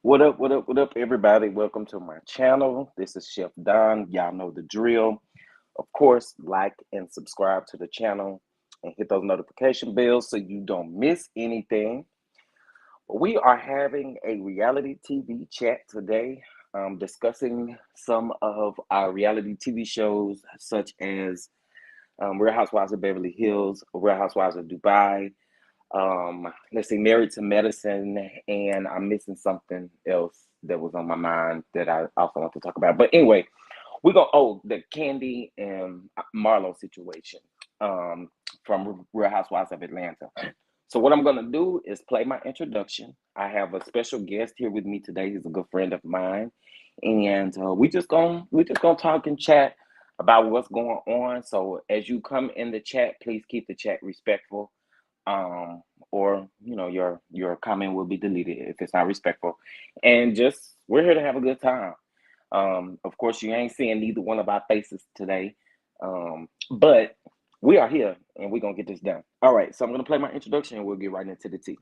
What up, what up, what up, everybody? Welcome to my channel. This is Chef Don. Y'all know the drill. Of course, like and subscribe to the channel and hit those notification bells so you don't miss anything. We are having a reality TV chat today, discussing some of our reality TV shows, such as Real Housewives of Beverly Hills, Real Housewives of Dubai, let's see, Married to Medicine, and I'm missing something else that was on my mind that I also want to talk about. But anyway, we're going the Kandi and Marlo situation from Real Housewives of Atlanta. So what I'm gonna do is play my introduction. I have a special guest here with me today. He's a good friend of mine, and we just gonna talk and chat about what's going on. So as you come in the chat, please keep the chat respectful, or your comment will be deleted if it's not respectful. And just we're here to have a good time. Of course, you ain't seeing neither one of our faces today, but we are here and we're gonna get this done. All right, so I'm gonna play my introduction and we'll get right into the tea.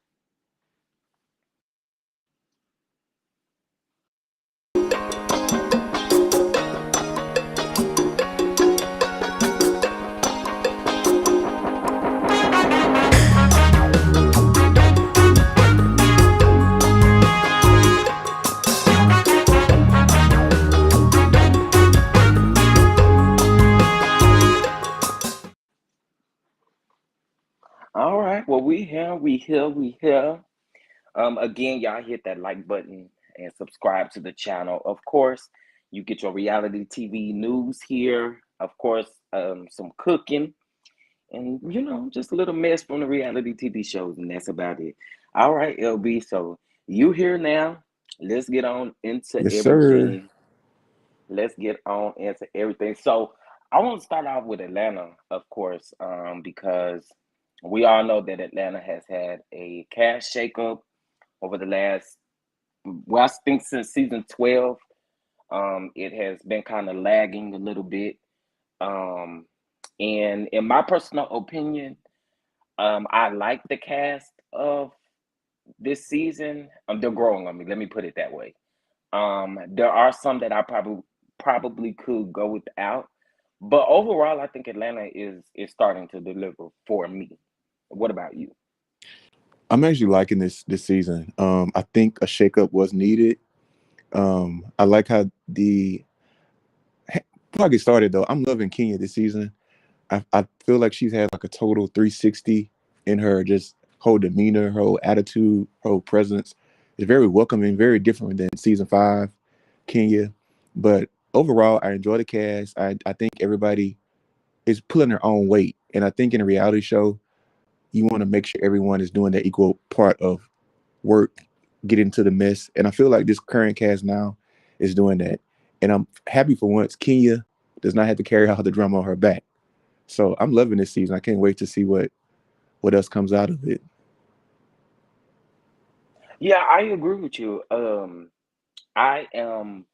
All right, well, we here. Again, y'all hit that like button and subscribe to the channel. Of course, you get your reality TV news here. Of course, some cooking and just a little mess from the reality TV shows, and that's about it. All right, LB. So you here now? Let's get on into Yes, sir. everything. Let's get on into everything. So I want to start off with Atlanta, of course, because we all know that Atlanta has had a cash shakeup over the last, well, I think since season 12. It has been kind of lagging a little bit. Um, and in my personal opinion, I like the cast of this season. They're growing on me. Let me put it that way. There are some that I probably could go without, but overall, I think Atlanta is starting to deliver for me. What about you? I'm actually liking this season. I think a shakeup was needed. I like how before I get started though, I'm loving Kenya this season. I feel like she's had like a total 360 in her just whole demeanor, her whole attitude, her whole presence. It's very welcoming, very different than season 5, Kenya. But overall, I enjoy the cast. I think everybody is pulling their own weight. And I think in a reality show, you want to make sure everyone is doing their equal part of work, get into the mess. And I feel like this current cast now is doing that. And I'm happy for once Kenya does not have to carry all the drama on her back. So I'm loving this season. I can't wait to see what else comes out of it. Yeah, I agree with you. I am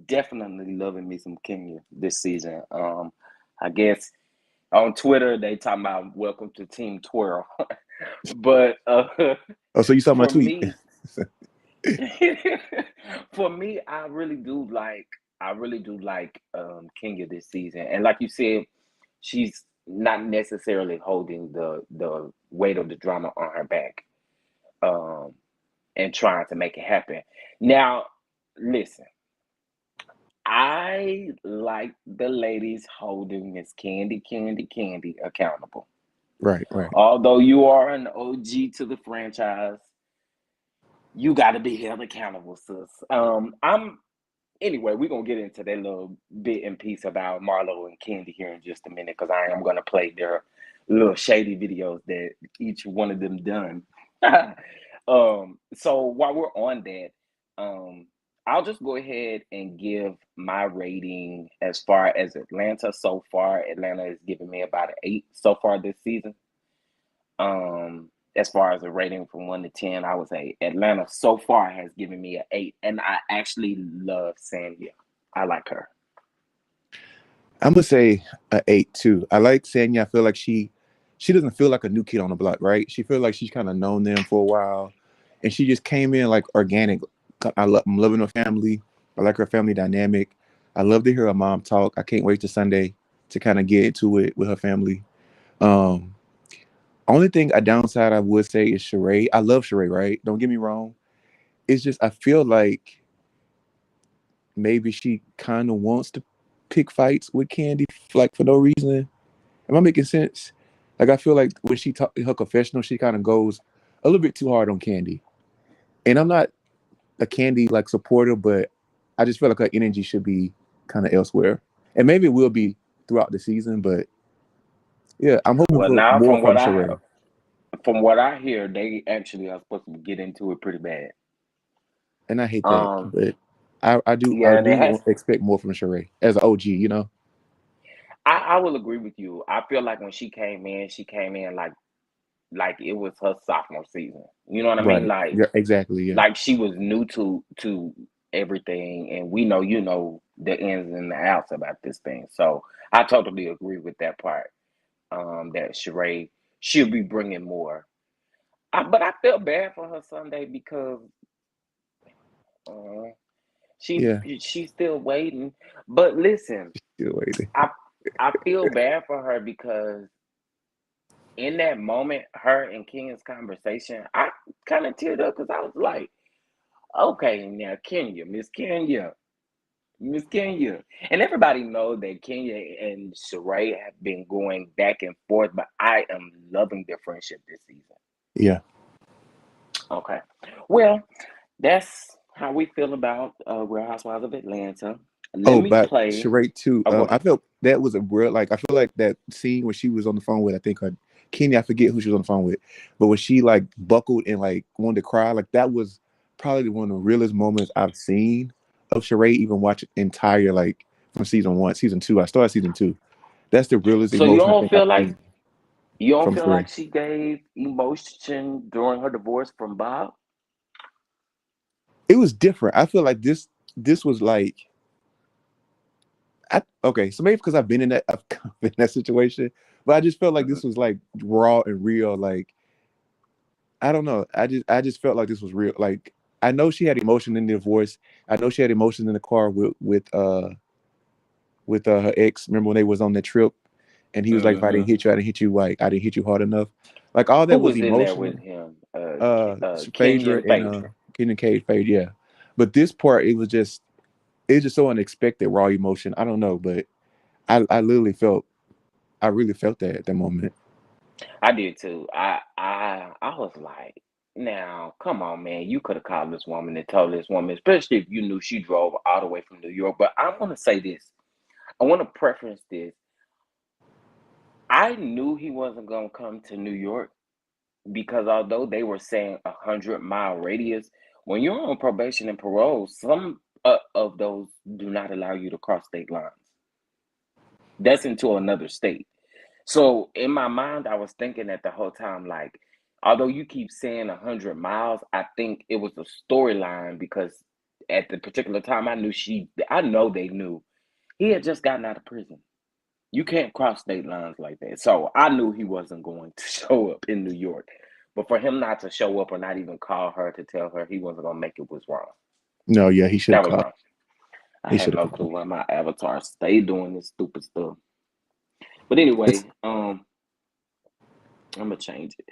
definitely loving me some Kenya this season. I guess on Twitter they talking about welcome to Team Twirl, but Oh, so you saw my for tweet? me, for me, I really do like Kenya this season, and like you said, she's not necessarily holding the weight of the drama on her back, um, and trying to make it happen. Now, listen. I like the ladies holding Miss Candy accountable. Right, right. Although you are an OG to the franchise, you got to be held accountable, sis. I'm anyway. We're gonna get into that little bit and piece about Marlo and Candy here in just a minute because I am gonna play their little shady videos that each one of them done. So while we're on that, um, I'll just go ahead and give my rating as far as Atlanta so far. Atlanta is giving me about an 8 so far this season. As far as a rating from 1 to 10, I would say Atlanta so far has given me an 8, and I actually love Sanya. I like her. I'm gonna say a 8 too. I like Sanya. I feel like she doesn't feel like a new kid on the block, right? She feels like she's kind of known them for a while, and she just came in like organic, I'm loving her family. I like her family dynamic. I love to hear her mom talk. I can't wait to Sunday to kind of get into it with her family. Um, Only thing a downside I would say is Sheree. I love Sheree, right? Don't get me wrong. It's just I feel like maybe she kind of wants to pick fights with Kandi, like for no reason. Am I making sense? Like I feel like when she talk in her confessional, she kind of goes a little bit too hard on Kandi. And I'm not a Kandi like supporter, but I just feel like her energy should be kind of elsewhere. And maybe it will be throughout the season, but yeah, I'm hoping Well, for now more from Sheree. from what I hear, they actually are supposed to get into it pretty bad. And I hate that, Um, but I do yeah, and it has. expect more from Sheree as an OG, you know? I will agree with you. I feel like when she came in like it was her sophomore season. You know what I mean? Right. Yeah, exactly. Yeah. Like she was new to everything, and we know you know the ins and the outs about this thing. So I totally agree with that part. That Sheree she'll be bringing more. But I feel bad for her Sunday because uh, Yeah. she's still waiting. But listen, Still waiting. I I feel bad for her because in that moment, her and Kenya's conversation, I kind of teared up because I was like, okay, now Kenya, Miss Kenya, and everybody knows that Kenya and Sheree have been going back and forth, but I am loving their friendship this season. Yeah. Okay, well, that's how we feel about Real Housewives of Atlanta. Let Oh, me but play. Sheree too. Oh, go I ahead. felt that was a real like. I feel like that scene when she was on the phone with I think her Kenny. I forget who she was on the phone with, but when she like buckled and like wanted to cry, like that was probably one of the realest moments I've seen of Sheree. Even watch entire like from season one, season two. I started season two. That's the realest So you emotion I don't think I've feel like seen you don't from feel Sheree. like she gave emotion during her divorce from Bob? It was different. I feel like this was like okay, so maybe because I've been in that I've been in that situation, but I just felt like Mhm. this was like raw and real. Like I don't know. I just felt like this was real. Like I know she had emotion in the voice. I know she had emotion in the car with her ex. Remember when they was on the trip, and he was like, "If I didn't Mhm. hit you, I didn't hit you. Like I didn't hit you hard enough." Like all Who that was was in there with emotional. him? Phaedra Kenyon and Phaedra. Kenan Cage, Phaedra, yeah. But this part, it's just so unexpected, raw emotion. I don't know, but I literally felt I really felt that at that moment. I did too. I was like, now, come on, man. You could have called this woman and told this woman, especially if you knew she drove all the way from New York. But I want to say this. I want to preference this. I knew he wasn't gonna come to New York because although they were saying 100-mile radius, when you're on probation and parole, some of those do not allow you to cross state lines. That's into another state. So in my mind, I was thinking that the whole time, like, although you keep saying 100 miles, I think it was a storyline because at the particular time I know they knew he had just gotten out of prison. You can't cross state lines like that. So I knew he wasn't going to show up in New York. But for him not to show up or not even call her to tell her he wasn't going to make it was wrong. No, yeah, he should have That was called. wrong. I He have should have no called. clue why my avatar stay doing this stupid stuff. But It's anyway, I'm gonna change it.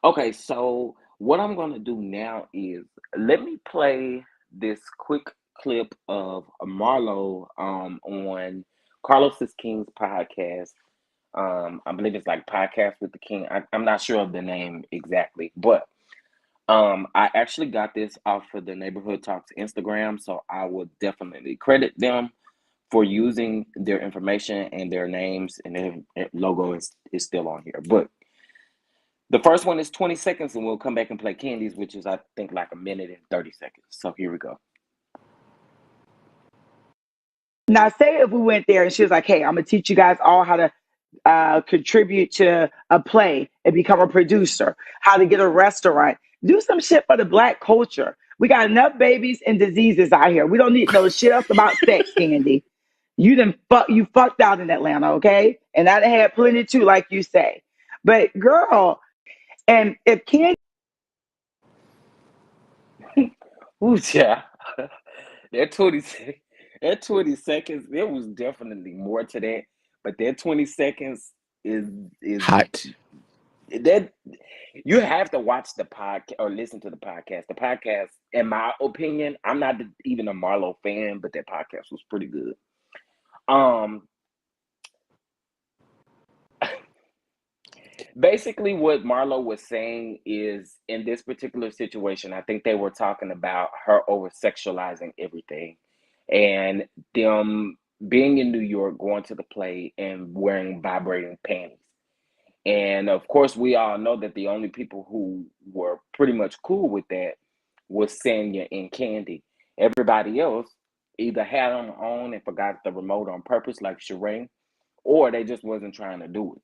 Okay, so what I'm gonna do now is let me play this quick clip of Marlo on Carlos's King's podcast. I believe it's like Podcast with the King. I'm not sure of the name exactly, but I actually got this off of the Neighborhood Talks Instagram, so I would definitely credit them for using their information and their names, and their logo is still on here. But the first one is 20 seconds, and we'll come back and play Candies, which is, I think, like a minute and 30 seconds. So here we go. Now, say if we went there and she was like, "Hey, I'm gonna teach you guys all how to contribute to a play and become a producer, how to get a restaurant, do some shit for the black culture. We got enough babies and diseases out here. We don't need no shit else about sex, Candy. You fucked out in Atlanta, okay? And I done had plenty too, like you say. But girl, and if Candy Ooh, yeah. that 20 sec- that 20 seconds, there was definitely more to that, but that 20 seconds is Hot. that you have to watch the podcast or listen to the podcast. The podcast, in my opinion, I'm not even a Marlo fan, but that podcast was pretty good. Um, Basically, what Marlo was saying is in this particular situation, I think they were talking about her over sexualizing everything and them being in New York, going to the play and wearing vibrating panties. And of course, we all know that the only people who were pretty much cool with that was Sanya and Kandi. Everybody else either had them on and forgot the remote on purpose, like Sheree, or they just wasn't trying to do it.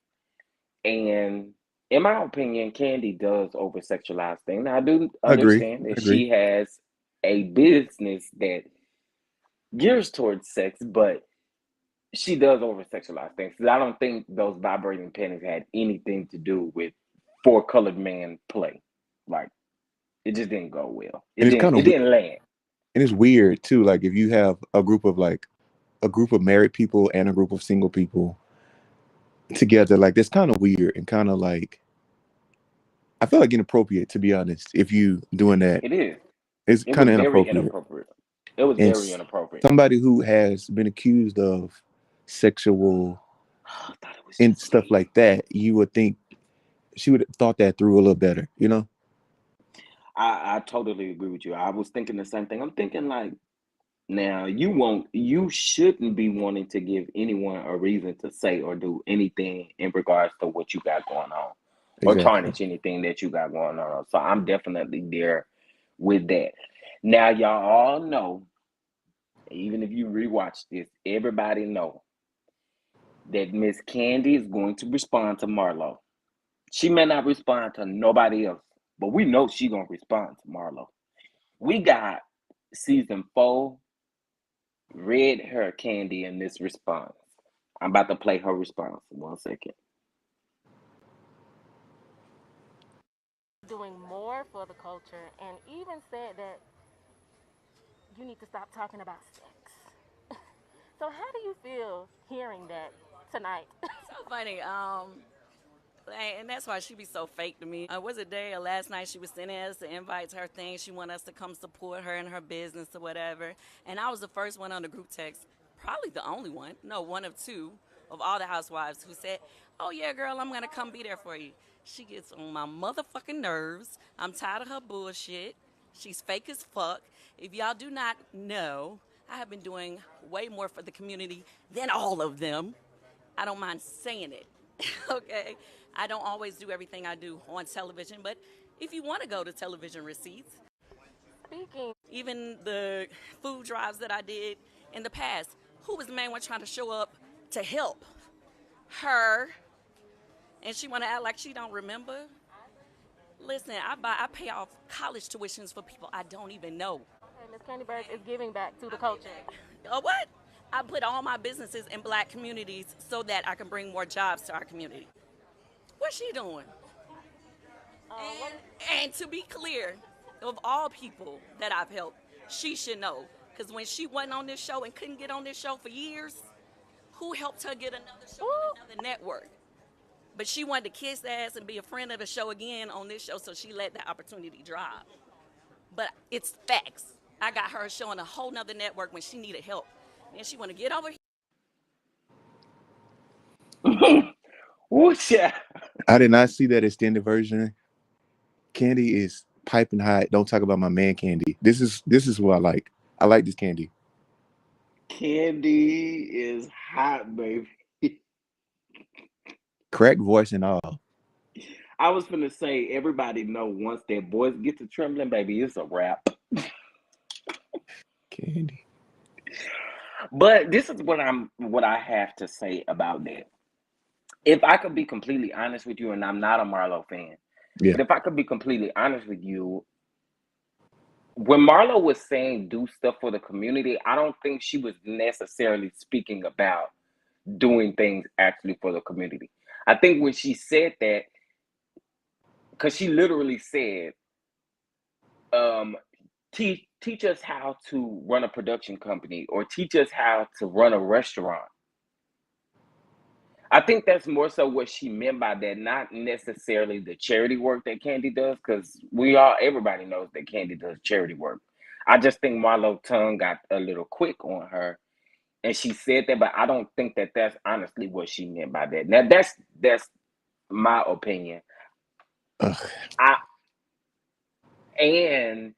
And in my opinion, Kandi does over sexualize things. Now, I do I agree. understand I that agree. she has a business that gears towards sex, but she does over sexualize things. 'Cause I don't think those vibrating panties had anything to do with four colored man play. Like it just didn't go well. It And it's didn't. kind It of didn't land. and it's weird too. Like if you have a group of married people and a group of single people together, like that's kind of weird and kind of like I feel like inappropriate to be honest. If you doing that, It is. it's It kind was of very inappropriate. inappropriate. It was And very inappropriate. somebody who has been accused of sexual I thought it was and just stuff me. like that, you would think she would have thought that through a little better, you know? I totally agree with you. I was thinking the same thing. I'm thinking like now you shouldn't be wanting to give anyone a reason to say or do anything in regards to what you got going on or Exactly. tarnish anything that you got going on. So I'm definitely there with that. Now y'all all know, even if you rewatch this, everybody know that Miss Kandi is going to respond to Marlo. She may not respond to nobody else, but we know she gonna respond to Marlo. We got season 4 read her Kandi in this response. I'm about to play her response. 1 second. Doing more for the culture and even said that you need to stop talking about sex. So how do you feel hearing that tonight? So funny. And that's why she be so fake to me. Was it day or last night she was sending us the invites, her thing. She want us to come support her in her business or whatever. And I was the first one on the group text, probably the only one, no, one of two of all the housewives who said, "Oh yeah, girl, I'm gonna come be there for you." She gets on my motherfucking nerves. I'm tired of her bullshit. She's fake as fuck. If y'all do not know, I have been doing way more for the community than all of them. I don't mind saying it. Okay? I don't always do everything I do on television, but if you want to go to television receipts, Speaking, even the food drives that I did in the past, who was the main one trying to show up to help? Her. And she want to act like she don't remember? Listen, I pay off college tuitions for people I don't even know. okay, Miss Candy Bird is giving back to the culture. What? I put all my businesses in black communities so that I can bring more jobs to our community. What's she doing? What And to be clear, of all people that I've helped, she should know. Because when she wasn't on this show and couldn't get on this show for years, who helped her get another show on another network? But she wanted to kiss ass and be a friend of the show again on this show, so she let the opportunity drop. But it's facts. I got her showing a whole nother network when she needed help. And she want to get over here. Whoosh, yeah. I did not see that extended version. Kandi is piping hot. Don't talk about my man Kandi. This is what I like. I like this Kandi. Kandi is hot, baby. Correct voice and all. I was gonna say everybody know once their voice get to trembling, baby, it's a wrap. Kandi. But this is what I have to say about that. If I could be completely honest with you, and I'm not a Marlo fan, Yeah. but if I could be completely honest with you, when Marlo was saying do stuff for the community, I don't think she was necessarily speaking about doing things actually for the community. I think when she said that, because she literally said, um, teach us how to run a production company or teach us how to run a restaurant. I think that's more so what she meant by that, not necessarily the charity work that Kandi does, because everybody knows that Kandi does charity work. I just think Marlo tongue got a little quick on her, and she said that, but I don't think that that's honestly what she meant by that. Now that's my opinion. Ugh. I and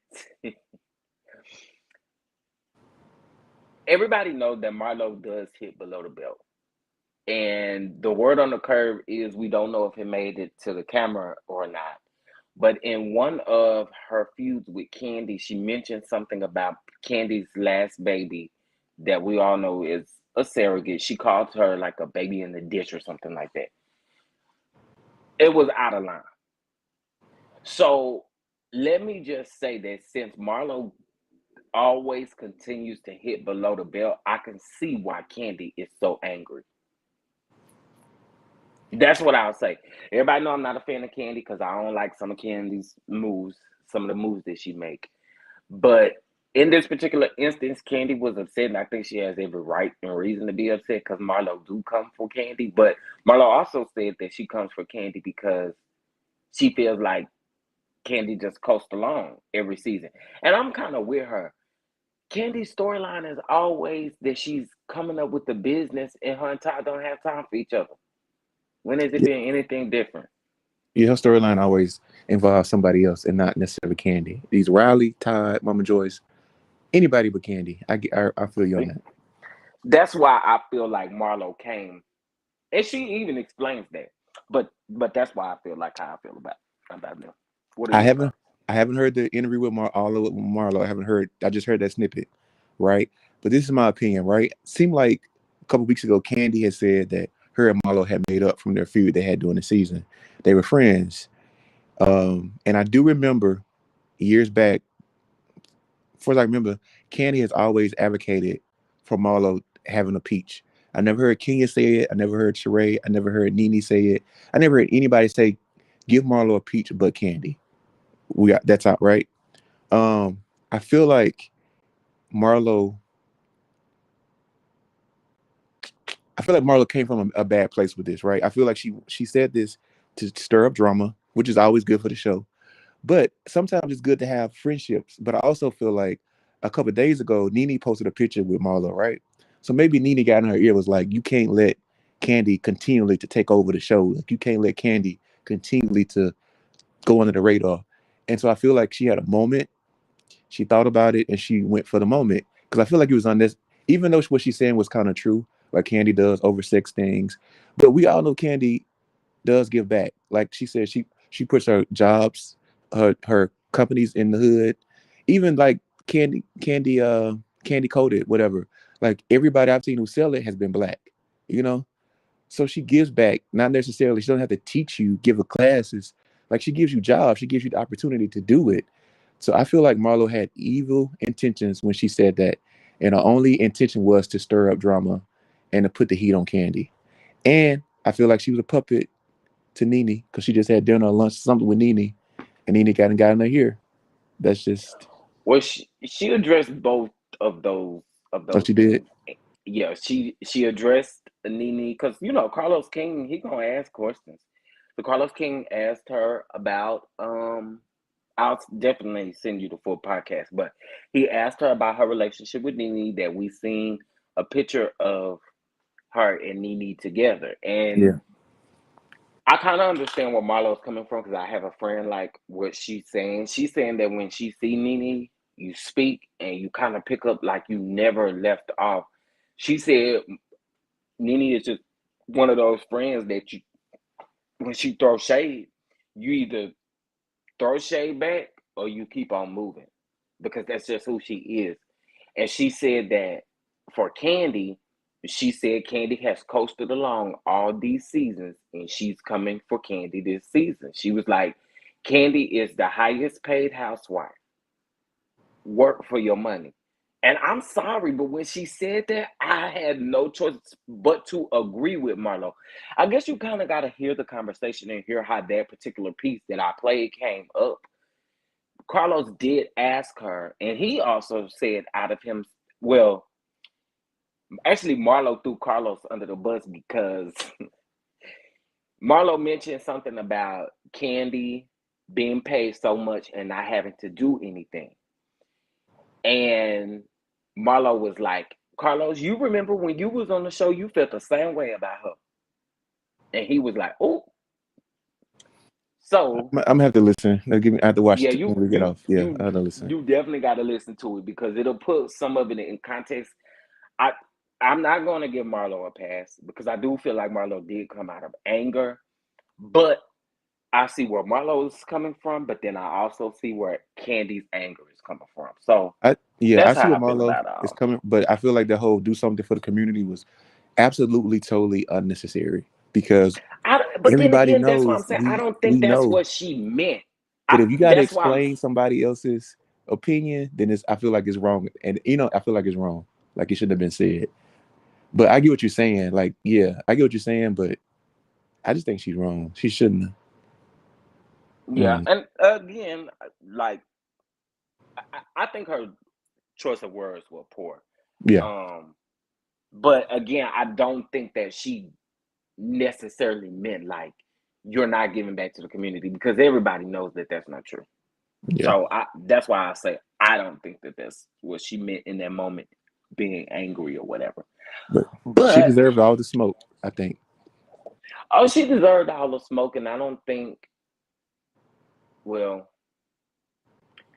everybody knows that Marlo does hit below the belt. And the word on the curve is we don't know if it made it to the camera or not. But in one of her feuds with Kandi, she mentioned something about Kandi's last baby that we all know is a surrogate. She called her like a baby in the ditch or something like that. It was out of line. So let me just say that since Marlo always continues to hit below the belt, I can see why Kandi is so angry. That's what I'll say. Everybody know I'm not a fan of Kandi because I don't like some of Kandi's moves, some of the moves that she make. But in this particular instance, Kandi was upset, and I think she has every right and reason to be upset because Marlo do come for Kandi. But Marlo also said that she comes for Kandi because she feels like Kandi just coasts along every season. And I'm kind of with her. Kandi's storyline is always that she's coming up with the business and her and Todd don't have time for each other. When has it been anything different? Yeah, her storyline always involves somebody else and not necessarily Kandi. These Riley, Todd, Mama Joyce, anybody but Kandi. I feel you on that. That's why I feel like Marlo came, and she even explains that. But that's why I feel like how I feel about them. What are I your haven't thoughts? I haven't heard the interview with all of it with Marlo. I haven't heard. I just heard that snippet, right? But this is my opinion, right? Seemed like a couple weeks ago, Kandi had said that her and Marlo had made up from their feud they had during the season. They were friends, and I do remember years back. Far as I remember, Kandi has always advocated for Marlo having a peach. I never heard Kenya say it. I never heard Sheree. I never heard Nene say it. I never heard anybody say, "Give Marlo a peach," but Kandi. We got that's out right. Um, I feel like Marlo. I feel like Marlo came from a bad place with this, right? I feel like she said this to stir up drama, which is always good for the show. But sometimes it's good to have friendships. But I also feel like a couple of days ago, Nene posted a picture with Marlo, right? So maybe Nene got in her ear was like, you can't let Kandi continually to take over the show. Like you can't let Kandi continually to go under the radar. And so I feel like she had a moment. She thought about it and she went for the moment. Because I feel like it was on this, even though what she's saying was kind of true, like Kandi does oversex things. But we all know Kandi does give back. Like she said, she puts her jobs, her companies in the hood. Even like Candy coated, whatever. Like everybody I've seen who sell it has been black, you know? So she gives back, not necessarily, she doesn't have to teach you, give her classes. Like she gives you jobs, she gives you the opportunity to do it. So I feel like Marlo had evil intentions when she said that. And her only intention was to stir up drama and to put the heat on Kandi. And I feel like she was a puppet to Nene because she just had dinner or lunch something with Nene, and Nene got in her ear. That's just Well, she addressed both of those of what those she did. things. Yeah, she addressed Nene because Carlos King he gonna ask questions. So Carlos King asked her about I'll definitely send you the full podcast, but he asked her about her relationship with Nene that we seen a picture of her and Nene together. And Yeah, I kind of understand where Marlo's coming from because I have a friend like what she's saying. She's saying that when she see Nene, you speak and you kind of pick up like you never left off. She said Nene is just one of those friends that you, when she throws shade, you either throw shade back or you keep on moving because that's just who she is. And she said that for Kandi, she said Kandi has coasted along all these seasons and she's coming for Kandi this season. She was like, Kandi is the highest paid housewife. Work for your money. And I'm sorry, but when she said that, I had no choice but to agree with Marlo. I guess you kind of got to hear the conversation and hear how that particular piece that I played came up. Carlos did ask her, and he also said out of him, well, actually, Marlo threw Carlos under the bus because Marlo mentioned something about Kandi being paid so much and not having to do anything. And Marlo was like, Carlos, you remember when you was on the show, you felt the same way about her. And he was like, oh. So I'm gonna have to listen. I have to watch yeah, it when we get off. Yeah, I have to listen. you definitely got to listen to it because it'll put some of it in context. I'm not going to give Marlo a pass because I do feel like Marlo did come out of anger, but I see where Marlo is coming from, but then I also see where Kandi's anger is coming from. So I that's see how where I feel Marlo about it is all. coming, but I feel like the whole do something for the community was absolutely totally unnecessary because But then everybody again, that's what I'm knows saying. I don't we think that's know. what she meant. But if you got to That's why I'm. explain somebody else's opinion, then I feel like it's wrong, and I feel like it's wrong. Like it shouldn't have been said. But I get what you're saying. Like, yeah, I get what you're saying, but I just think she's wrong. She shouldn't have. Yeah, and again, like I think her choice of words were poor. Yeah, But again, I don't think that she necessarily meant like you're not giving back to the community because everybody knows that that's not true. yeah. So that's why I say I don't think that that's what she meant in that moment, being angry or whatever. But she But deserved all the smoke, I think. oh, she deserved all the smoke, and I don't think. Well,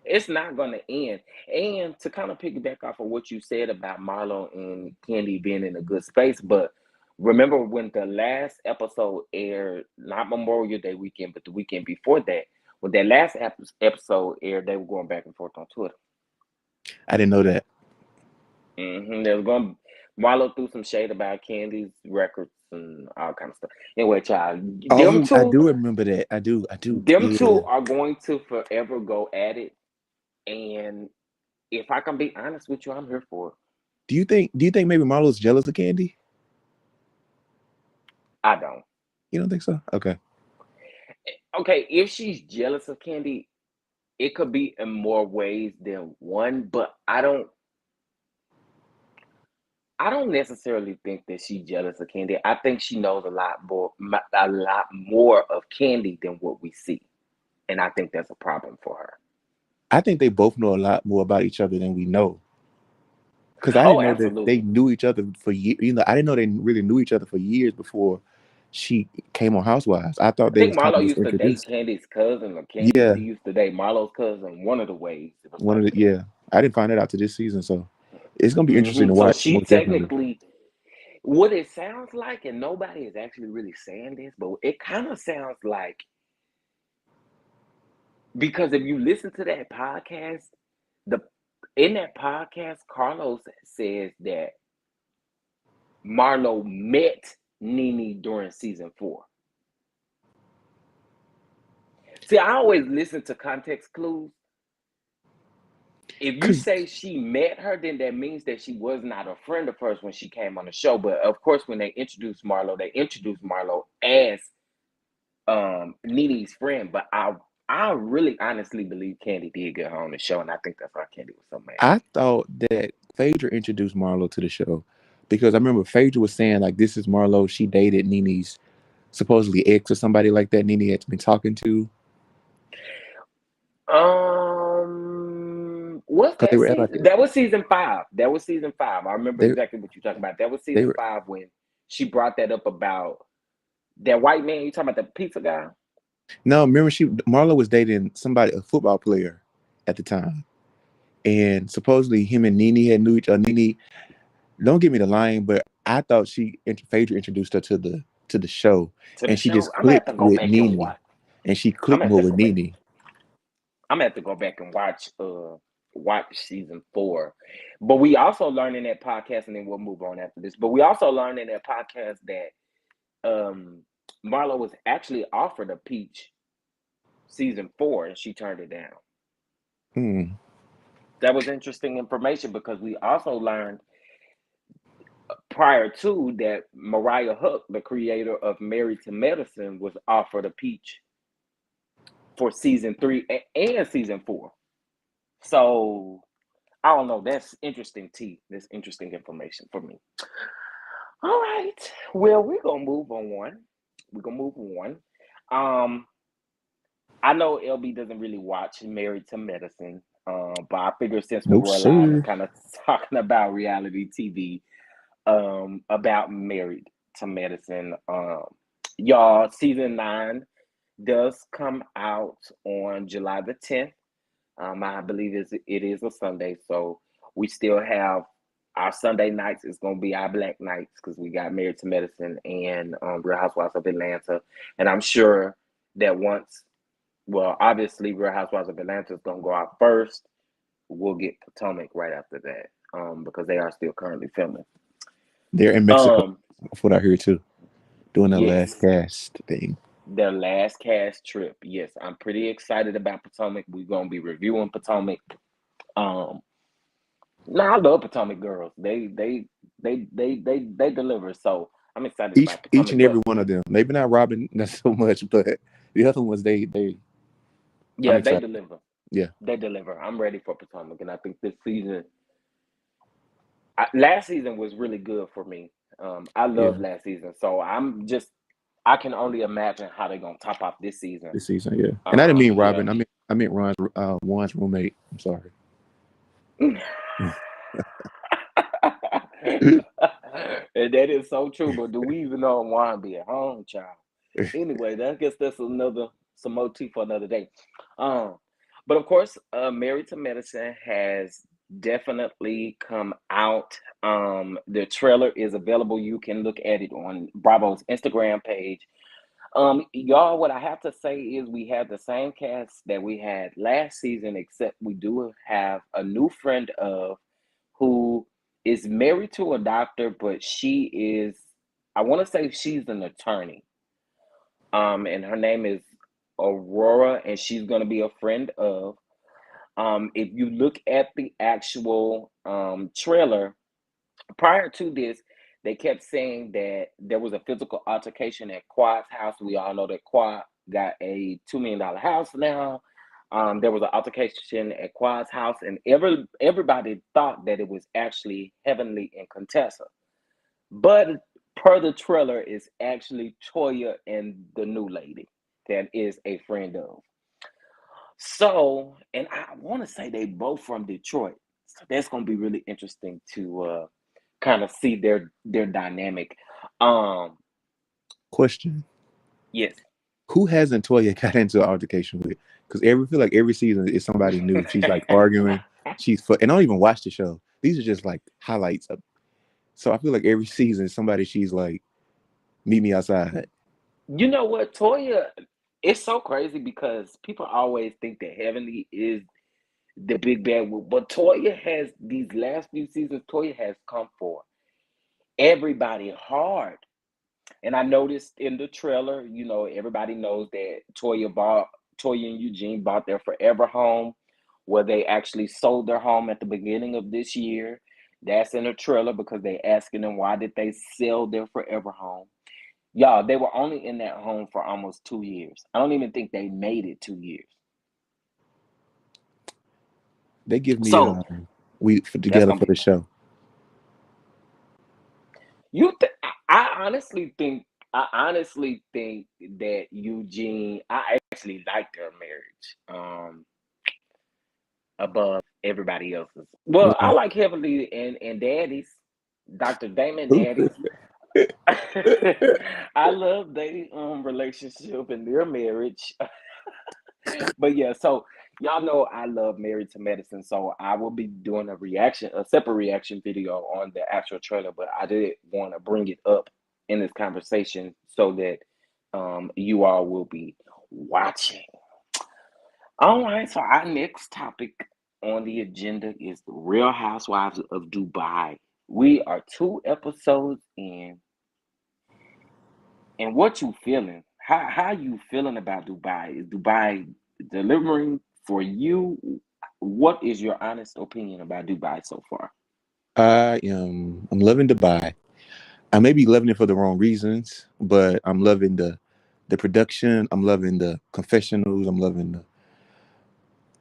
it's not going to end. And to kind of piggyback off of what you said about Marlo and Kandi being in a good space, but remember when the last episode aired, not Memorial Day weekend, but the weekend before that, when that last episode aired, they were going back and forth on Twitter. I didn't know that. They was going. Marlo threw some shade about Kandi's records and all kind of stuff. Anyway, child, them Oh, I two, do remember that. I do. them Yeah. two are going to forever go at it. And if I can be honest with you, I'm here for it. Do you think maybe Marlo's jealous of Kandi? I don't. You don't think so? Okay. Okay, if she's jealous of Kandi, it could be in more ways than one, but I don't necessarily think that she's jealous of Kandi. I think she knows a lot more of Kandi than what we see. And I think that's a problem for her. I think they both know a lot more about each other than we know. Because I Oh, didn't know that they absolutely. knew each other for years. I didn't know they really knew each other for years before she came on Housewives. I thought I they think was kind of Marlo just used to date introduced. Candy's cousin, or Yeah, Candy used to date Marlo's cousin. One of the ways it was one of like the that. yeah. I didn't find that out to this season, so it's gonna be interesting to So watch. she Most definitely. technically, what it sounds like, and nobody is actually really saying this, but it kind of sounds like, because if you listen to that podcast, the in that podcast, Carlos says that Marlo met Nene during season 4. See, I always listen to context clues. If you Cause say she met her, then that means that she was not a friend of hers when she came on the show. But of course, when they introduced Marlo as Nene's friend. But I really honestly believe Kandi did get her on the show, and I think that's why Kandi was so mad. I thought that Phaedra introduced Marlo to the show because I remember Phaedra was saying like this is Marlo. She dated Nene's supposedly ex or somebody like that. Nene had been talking to Was because they that were at like season? That was season 5. That was season 5. I remember they exactly what you're talking about. That was they season were 5 when she brought that up about that white man. You talking about the pizza guy? no. Remember Marlo was dating somebody, a football player, at the time, and supposedly him and Nene had knew each other. Nene, don't give me the line, but I thought Phaedra introduced her to the show, To the and she show. just I'm gonna have clicked to go with back and Nene, watch. and she I'm clicked gonna have more to with go back. Nene. I'm gonna have to go back and watch season 4. But we also learned in that podcast, and then we'll move on after this. But we also learned in that podcast that Marlo was actually offered a peach season 4, and she turned it down. Hmm. That was interesting information because we also learned prior to that Mariah Hook, the creator of Married to Medicine, was offered a peach for season 3 and season 4. So I don't know. That's interesting tea. That's interesting information for me. All right. Well, we're gonna move on. We're gonna move on. Um, I know LB doesn't really watch Married to Medicine. But I figure since we No, were live and sir. kind of talking about reality TV, about Married to Medicine, y'all, season 9 does come out on July the 10th. I believe it is a Sunday, so we still have our Sunday nights is gonna be our black nights because we got Married to Medicine and Real Housewives of Atlanta, and I'm sure that obviously Real Housewives of Atlanta is gonna go out first. We'll get Potomac right after that, because they are still currently filming. They're in Mexico. Um, That's what I heard too. Doing the last yes, cast thing. their last cast trip. Yes, I'm pretty excited about Potomac. We're gonna be reviewing Potomac. Um, Now I love Potomac girls. They deliver. So I'm excited Each about each Potomac. and every But one of them. Maybe not Robin, not so much, but the other ones they I'm yeah, they excited. deliver. Yeah, They deliver. I'm ready for Potomac, and I think this season, last season was really good for me. I yeah. loved last season, so I can only imagine how they're gonna top off this season. This season, yeah. And I didn't mean Yeah. Robin. I meant Juan's roommate. I'm sorry. And that is so true. But do we even know Juan be at home, child? Anyway, I guess that's some more tea for another day. Um, but of course, Married to Medicine has definitely come out. The trailer is available. You can look at it on Bravo's Instagram page. Y'all, what I have to say is we have the same cast that we had last season, except we do have a new friend of who is married to a doctor, but she is, I want to say she's an attorney. And her name is Aurora, and she's going to be a friend of. If you look at the actual trailer, prior to this, they kept saying that there was a physical altercation at Quad's house. We all know that Quad got a $2 million house now. There was an altercation at Quad's house, and everybody thought that it was actually Heavenly and Contessa. But per the trailer, it's actually Toya and the new lady that is a friend of. So, and I want to say they both from Detroit. So that's gonna be really interesting to kind of see their dynamic. Um, Question: yes. who hasn't Toya got into an altercation with? Because feel like every season is somebody new. She's like arguing. And I don't even watch the show. These are just like highlights of. So I feel like every season somebody she's like, meet me outside. You know what, Toya? It's so crazy because people always think that Heavenly is the big bad, but Toya has these last few seasons. Toya has come for everybody hard. And I noticed in the trailer, everybody knows that Toya and Eugene bought their forever home, where they actually sold their home at the beginning of this year. That's in the trailer because they asking them why did they sell their forever home. Y'all, they were only in that home for almost 2 years. I don't even think they made it 2 years. They give me So that's together gonna for be the show. I honestly think that Eugene. I actually like their marriage. Above everybody else's. Well, I Why? like Heavenly and Daddy's, Dr. Damon Daddy's. I love their relationship and their marriage. But yeah, so y'all know I love Married to Medicine, so I will be doing a separate reaction video on the actual trailer. But I did want to bring it up in this conversation so that you all will be watching. All right, so our next topic on the agenda is the Real Housewives of Dubai. We are 2 episodes in, and what you feeling? How you feeling about Dubai? Is Dubai delivering for you? What is your honest opinion about Dubai so far? I'm loving Dubai. I may be loving it for the wrong reasons, but I'm loving the production. I'm loving the confessionals. I'm loving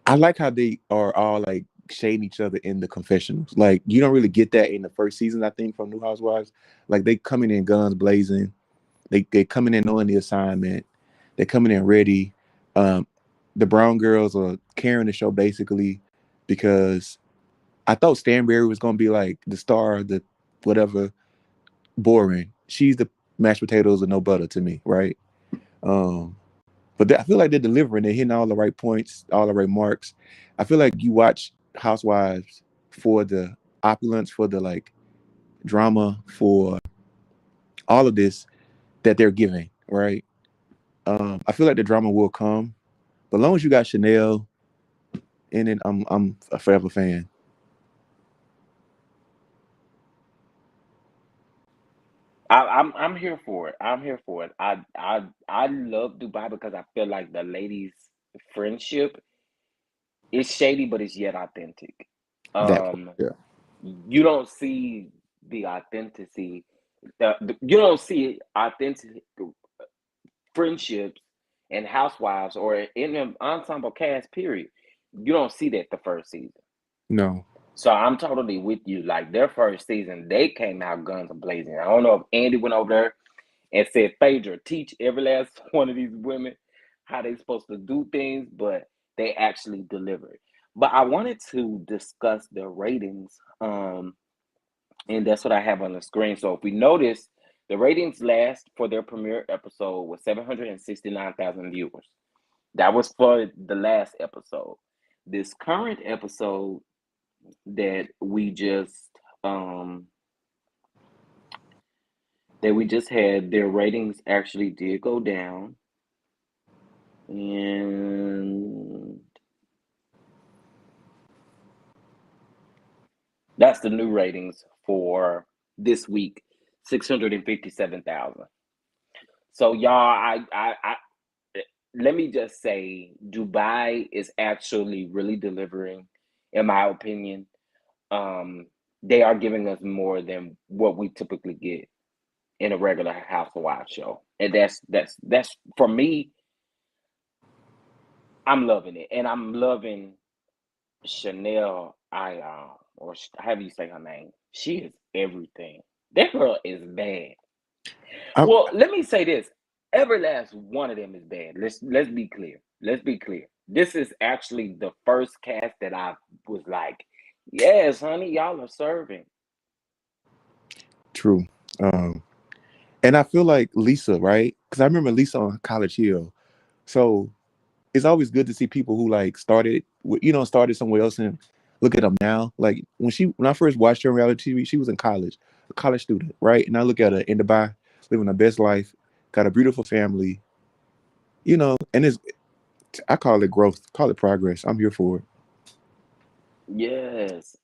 I like how they are all like shading each other in the confessionals. Like you don't really get that in the first season, I think, from New Housewives. Like they coming in guns blazing. They coming in knowing the assignment. They're coming in ready. Um, the Brown girls are carrying the show basically because I thought Stanberry was gonna be like the star, the whatever, boring. She's the mashed potatoes and no butter to me, right? Um, but I feel like they're delivering. They're hitting all the right points, all the right marks. I feel like you watch Housewives for the opulence, for the like drama, for all of this that they're giving, right? I feel like the drama will come, but as long as you got Chanel in it, I'm a forever fan. I'm here for it. I'm here for it. I love Dubai because I feel like the ladies' friendship is shady, but it's yet authentic. That part, Um, yeah. you don't see the authenticity. You don't see authentic friendships and housewives or in an ensemble cast. Period. You don't see that the first season. No, So I'm totally with you. Like their first season, they came out guns a blazing. I don't know if Andy went over there and said, Phaedra, teach every last one of these women how they supposed to do things, but they actually delivered. But I wanted to discuss the ratings, and that's what I have on the screen. So if we notice, the ratings last for their premiere episode was 769,000 viewers. That was for the last episode. This current episode that we just um had, their ratings actually did go down, and that's the new ratings for this week, 657,000. So y'all, I let me just say, Dubai is actually really delivering, in my opinion. Um, they are giving us more than what we typically get in a regular House of Wives show, and that's for me. I'm loving it, and I'm loving Chanel. Or how do you say her name? She is everything. That girl is bad. I, Well, let me say this: every last one of them is bad. Let's be clear. Let's be clear. This is actually the first cast that I was like, yes, honey, y'all are serving. true. Um, and I feel like Lisa, right? Because I remember Lisa on College Hill. So it's always good to see people who like started, started somewhere else and look at them now. Like when I first watched her on reality TV, she was in college, a college student, right? And I look at her in Dubai, living her best life, got a beautiful family, and I call it growth, call it progress. I'm here for it. Yes.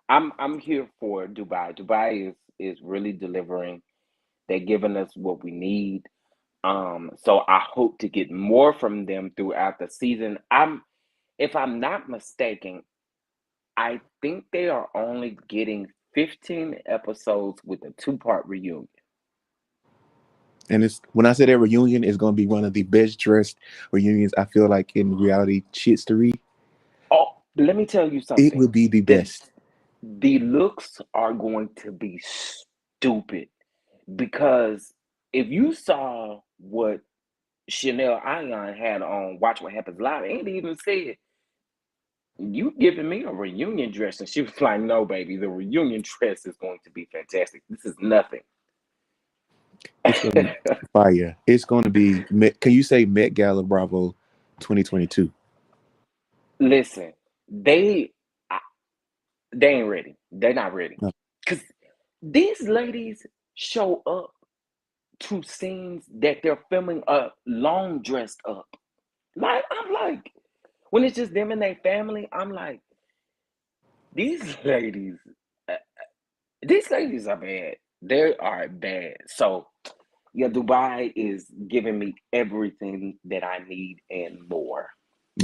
I'm here for Dubai. Dubai is really delivering. They're giving us what we need. So I hope to get more from them throughout the season. If I'm not mistaken, I think they are only getting 15 episodes with a two-part reunion. And it's when I say that reunion is going to be one of the best dressed reunions I feel like in reality shitstery. Oh, let me tell you It will something. be the The best. the looks are going to be stupid because if you saw what Chanel Ion had on Watch What Happens Live, Andy even said, you giving me a reunion dress. And she was like, no, baby, the reunion dress is going to be fantastic. This is nothing. It's going to be fire. It's going to be. Can you say Met Gala Bravo 2022? Listen, they they ain't ready. They're not ready. No. Because these ladies show up to scenes that they're filming long dressed up. Like, I'm like, when it's just them and their family, I'm like, these ladies, uh, these ladies are bad. They are bad. So, yeah, Dubai is giving me everything that I need and more.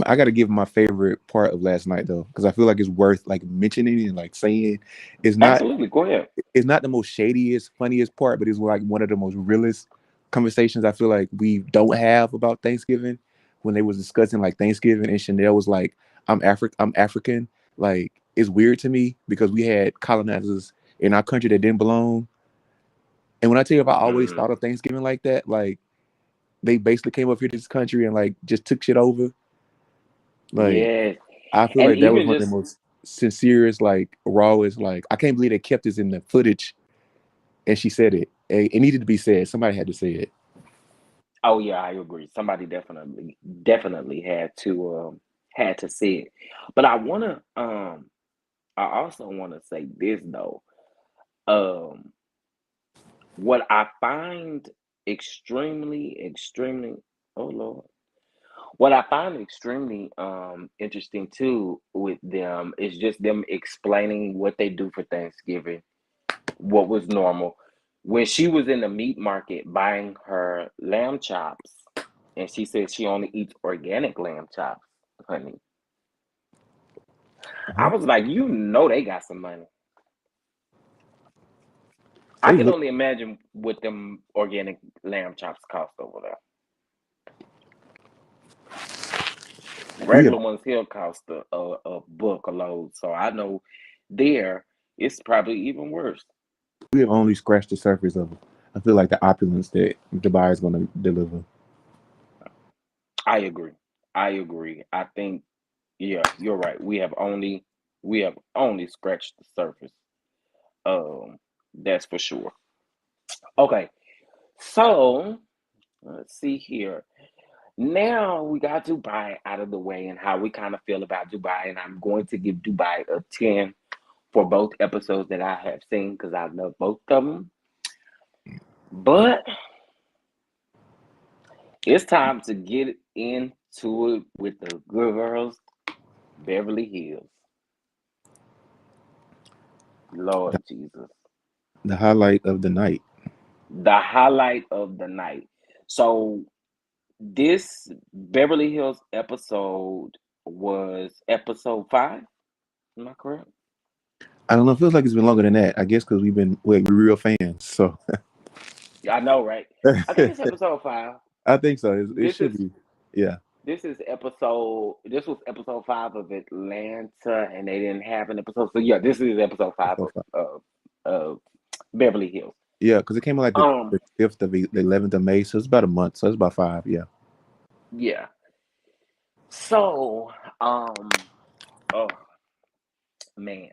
I got to give my favorite part of last night though, because I feel like it's worth like mentioning and like saying. It's not. Absolutely, go ahead. It's not the most shadiest, funniest part, but it's like one of the most realest conversations I feel like we don't have about Thanksgiving. when they was discussing like Thanksgiving, and Chanel was like, I'm African." Like, it's weird to me because we had colonizers in our country that didn't belong. And when I tell you, if I always Mm, thought of Thanksgiving like that, like they basically came up here to this country and like just took shit over. Like, yes. I feel And like that was even one of the just, most sincerest, like rawest. Like, I can't believe they kept this in the footage. And she said it. It needed to be said. Somebody had to say it. oh yeah, I agree. Somebody definitely had to say it. But I also wanna say this though. Um what I find extremely, oh Lord. What I find extremely interesting too with them is just them explaining what they do for Thanksgiving, what was normal. When she was in the meat market buying her lamb chops, and she said she only eats organic lamb chops, honey. I Uh-huh. was like, you know, they got some money. I They can look. only imagine what them organic lamb chops cost over there. We have Regular ones here cost a buck a load, so I know there it's probably even worse. we have only scratched the surface of. I feel like the opulence that Dubai is going to deliver. I agree. I agree. I think, yeah, you're right. We have only scratched the surface. Um, that's for sure. Okay, so let's see here. Now we got Dubai out of the way and how we kind of feel about Dubai, and I'm going to give Dubai a 10 for both episodes that I have seen because I love both of them. But it's time to get into it with the good girls, Beverly Hills. The, Lord Jesus. the highlight of the night. The highlight of the night. So this Beverly Hills episode was episode 5. Am I correct? I don't know. It feels like it's been longer than that. I guess because we're real fans. So Yeah, I know, right? I think it's episode 5. I think so. It This should is be. Yeah. this was episode 5 of Atlanta, and they didn't have an episode. So yeah, this is episode 5 So far. of Beverly Hills. Yeah, because it came out like Um, the 5th of the 11th of May. So it's about a month. So it's about 5. Yeah. yeah. So, oh man.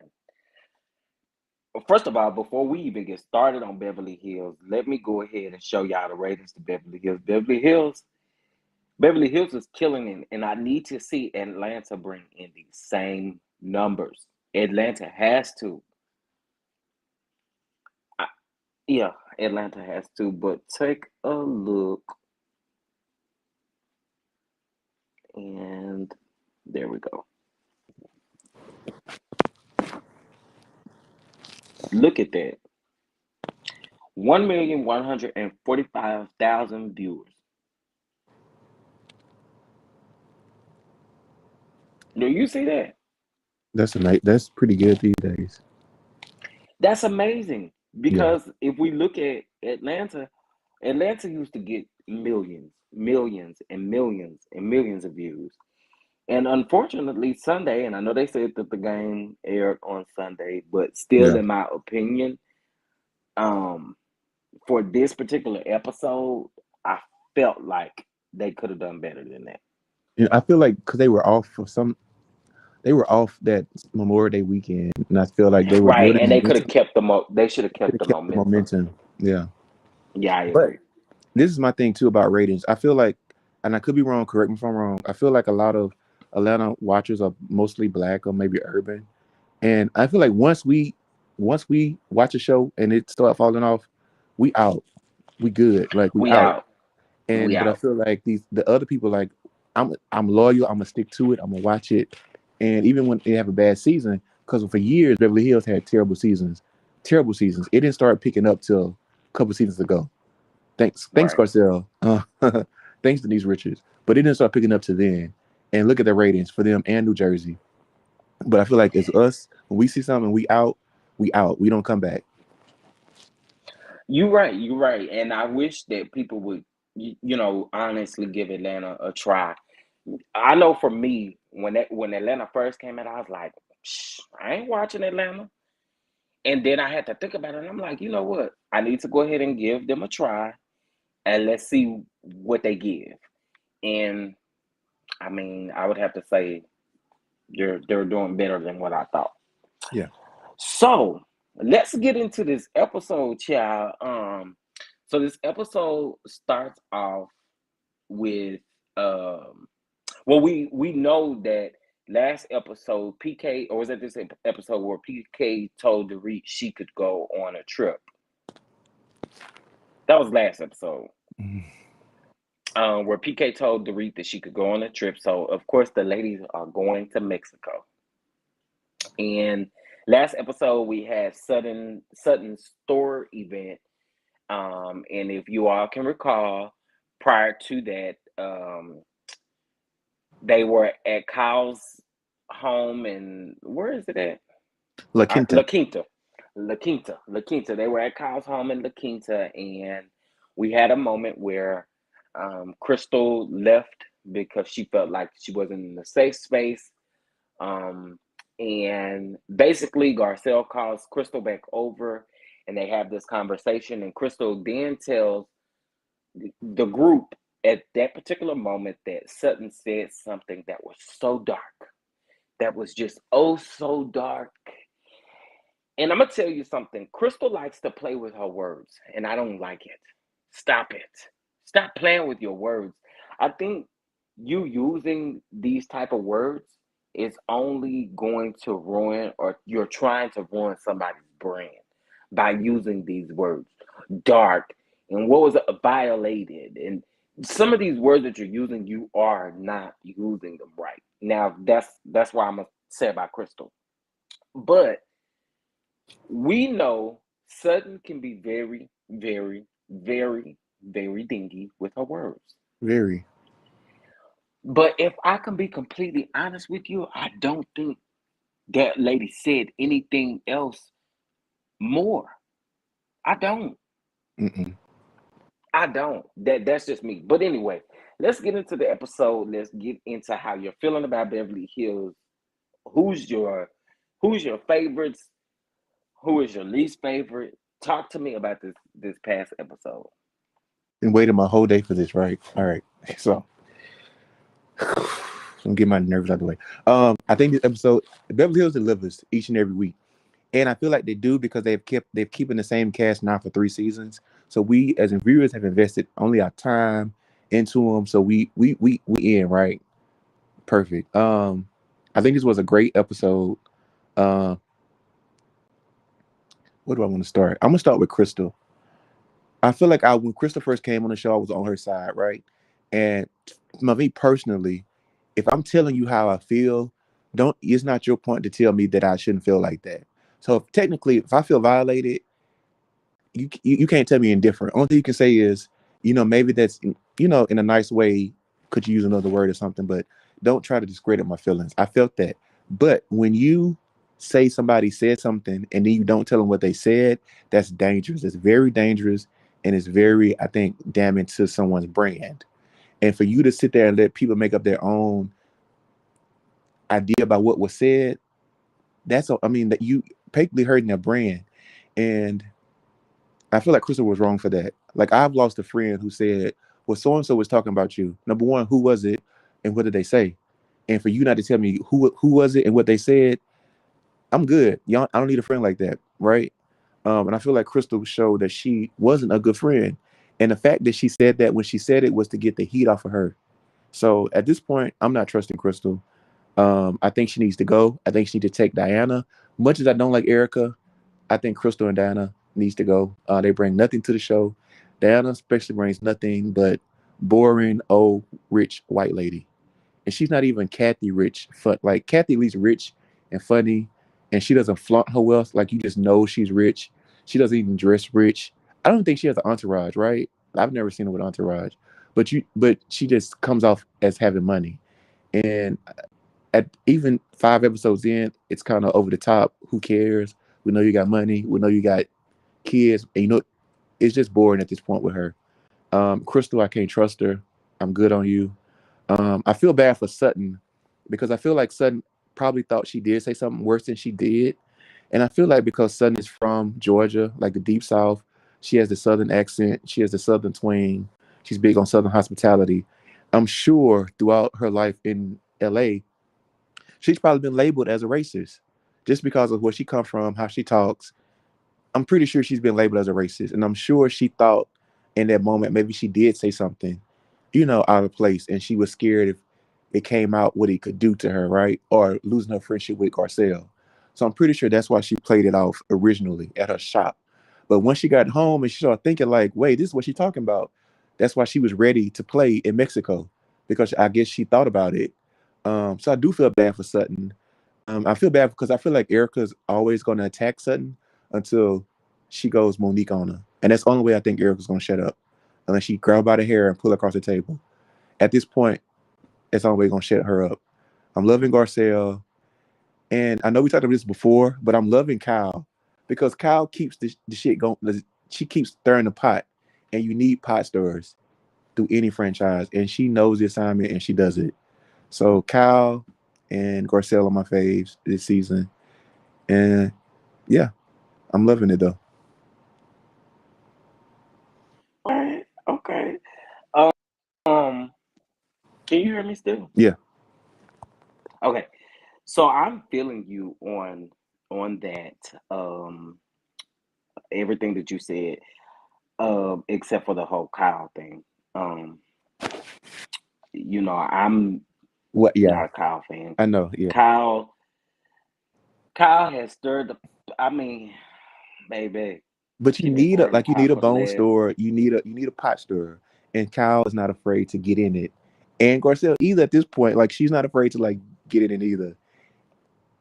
Well, first of all, before we even get started on Beverly Hills, let me go ahead and show y'all the ratings to Beverly Hills. Beverly Hills is killing it, and I need to see Atlanta bring in these same numbers. Atlanta has to. I, yeah, Atlanta has to, but take a look, and there we go. Look at that. 1,145,000 viewers. Do you see that? That's a night. That's pretty good these days. That's amazing Yeah. because if we look at Atlanta, Atlanta used to get millions, millions, and millions and millions of views. And unfortunately, Sunday, and I know they said that the game aired on Sunday, but still, Yeah. in my opinion, um, for this particular episode, I felt like they could have done better than that. I feel like because they were off for some, they were off that Memorial Day weekend, and I feel like they were Right, building and they could have momentum. kept they should have Could kept have the kept the momentum. momentum. Yeah. Yeah, I But agree. this is my thing too about ratings. I feel like, and I could be wrong. Correct me if I'm wrong. I feel like a lot of Atlanta watchers are mostly black or maybe urban, and I feel like once we watch a show and it start falling off, we out. We good. Like, we We out. out. We And but I out. feel like the other people, like, I'm loyal. I'm gonna stick to it. I'm gonna watch it. And even when they have a bad season, because for years Beverly Hills had terrible seasons, terrible seasons. It didn't start picking up till a couple seasons ago. Thanks, Right. Garcelle. Thanks, Denise Richards. But it didn't start picking up to then. And look at the ratings for them and New Jersey. But I feel like it's us, when we see something, we out. We out. We don't come back. You're right. You're right. And I wish that people would, honestly give Atlanta a try. I know for me, when Atlanta first came out, I was like, I ain't watching Atlanta. And then I had to think about it, and I'm like, you know what? I need to go ahead and give them a try, and let's see what they give. And I mean, I would have to say they're doing better than what I thought. Yeah. So let's get into this episode, child. So this episode starts off with well, we know that last episode PK, or was that this episode where PK told Dorit she could go on a trip? That was last episode. Where PK told Dorit that she could go on a trip. So of course the ladies are going to Mexico. And last episode we had Sutton's store event. And if you all can recall, prior to that, they were at Kyle's home, and where is it at? La Quinta. La Quinta. La Quinta. La Quinta. They were at Kyle's home in La Quinta, and we had a moment where Crystal left because she felt like she wasn't in a safe space. And basically, Garcelle calls Crystal back over, and they have this conversation. And Crystal then tells the group at that particular moment that Sutton said something that was so dark, that was just oh so dark. And I'm gonna tell you something. Crystal likes to play with her words, and I don't like it. Stop it. Stop playing with your words. I think you using these type of words is only going to ruin, or you're trying to ruin somebody's brand by using these words. Dark, and what was it? Violated, and some of these words that you're using, you are not using them right. Now that's why I'm gonna say about Crystal. But we know Sutton can be very, very, very, very dingy with her words. Very. But if I can be completely honest with you, I don't think that lady said anything else more. I don't. Mm-mm. I don't. That's just me. But anyway, let's get into the episode. Let's get into how you're feeling about Beverly Hills. Who's your favorites? Who is your least favorite? Talk to me about this past episode. Been waiting my whole day for this, right? All right. So I'm getting my nerves out of the way. I think this episode, Beverly Hills delivers each and every week. And I feel like they do because they've keeping the same cast now for 3 seasons. So we as in viewers have invested only our time into them. So we in, right? Perfect. I think this was a great episode. Uh where do I want to start? I'm gonna start with Crystal. I feel like when Crystal first came on the show, I was on her side, right? And me personally, if I'm telling you how I feel, don't it's not your point to tell me that I shouldn't feel like that. So technically, if I feel violated, you can't tell me indifferent. Only thing you can say is, maybe that's in a nice way. Could you use another word or something? But don't try to discredit my feelings. I felt that. But when you say somebody said something and then you don't tell them what they said, that's dangerous. It's very dangerous, and it's very, I think, damning to someone's brand. And for you to sit there and let people make up their own idea about what was said, that you basically hurting their brand. And I feel like Crystal was wrong for that. Like, I've lost a friend who said, well, so and so was talking about you. Number one, who was it and what did they say? And for you not to tell me who was it and what they said, I'm good. Y'all, I don't need a friend like that, right? And I feel like Crystal showed that she wasn't a good friend. And the fact that she said that when she said it was to get the heat off of her. So at this point, I'm not trusting Crystal. I think she needs to go. I think she needs to take Diana. Much as I don't like Erica, I think Crystal and Diana needs to go. They bring nothing to the show. Diana especially brings nothing but boring, old, rich white lady. And she's not even Kathy rich. Like, Kathy at least rich and funny, and she doesn't flaunt her wealth. Like, you just know she's rich. She doesn't even dress rich. I don't think she has an entourage, right? I've never seen her with entourage. But she just comes off as having money. And at even 5 episodes in, it's kind of over the top. Who cares? We know you got money. We know you got kids. And it's just boring at this point with her. Crystal, I can't trust her. I'm good on you. I feel bad for Sutton because I feel like Sutton probably thought she did say something worse than she did. And I feel like because Sutton is from Georgia, like the deep south, she has the southern accent, she has the southern twang, she's big on southern hospitality. I'm sure throughout her life in LA, she's probably been labeled as a racist just because of where she comes from, how she talks. I'm pretty sure she's been labeled as a racist. And I'm sure she thought in that moment maybe she did say something, out of place. And she was scared if it came out what it could do to her, right? Or losing her friendship with Garcelle. So I'm pretty sure that's why she played it off originally at her shop. But once she got home and she started thinking like, wait, this is what she's talking about. That's why she was ready to play in Mexico because I guess she thought about it. So I do feel bad for Sutton. I feel bad because I feel like Erica's always going to attack Sutton until she goes Monique on her. And that's the only way I think Erica's going to shut up. Unless she grab her by the hair and pull her across the table. At this point, that's the only way going to shut her up. I'm loving Garcelle. And I know we talked about this before, but I'm loving Kyle. Because Kyle keeps the shit going. She keeps stirring the pot. And you need pot stirrers through any franchise. And she knows the assignment and she does it. So Kyle and Garcelle are my faves this season. And yeah, I'm loving it though. Okay. Um, can you hear me still? Yeah. Okay. So I'm feeling you on that. Everything that you said, except for the whole Kyle thing. Um, I'm What? Yeah, not a Kyle fan. I know. Yeah. Kyle has stirred the. I mean, baby, But you she been need a stirring the like you need pot a for the bone last. store. You need a pot stirrer, and Kyle is not afraid to get in it. And Garcelle either at this point, like she's not afraid to like get it in either.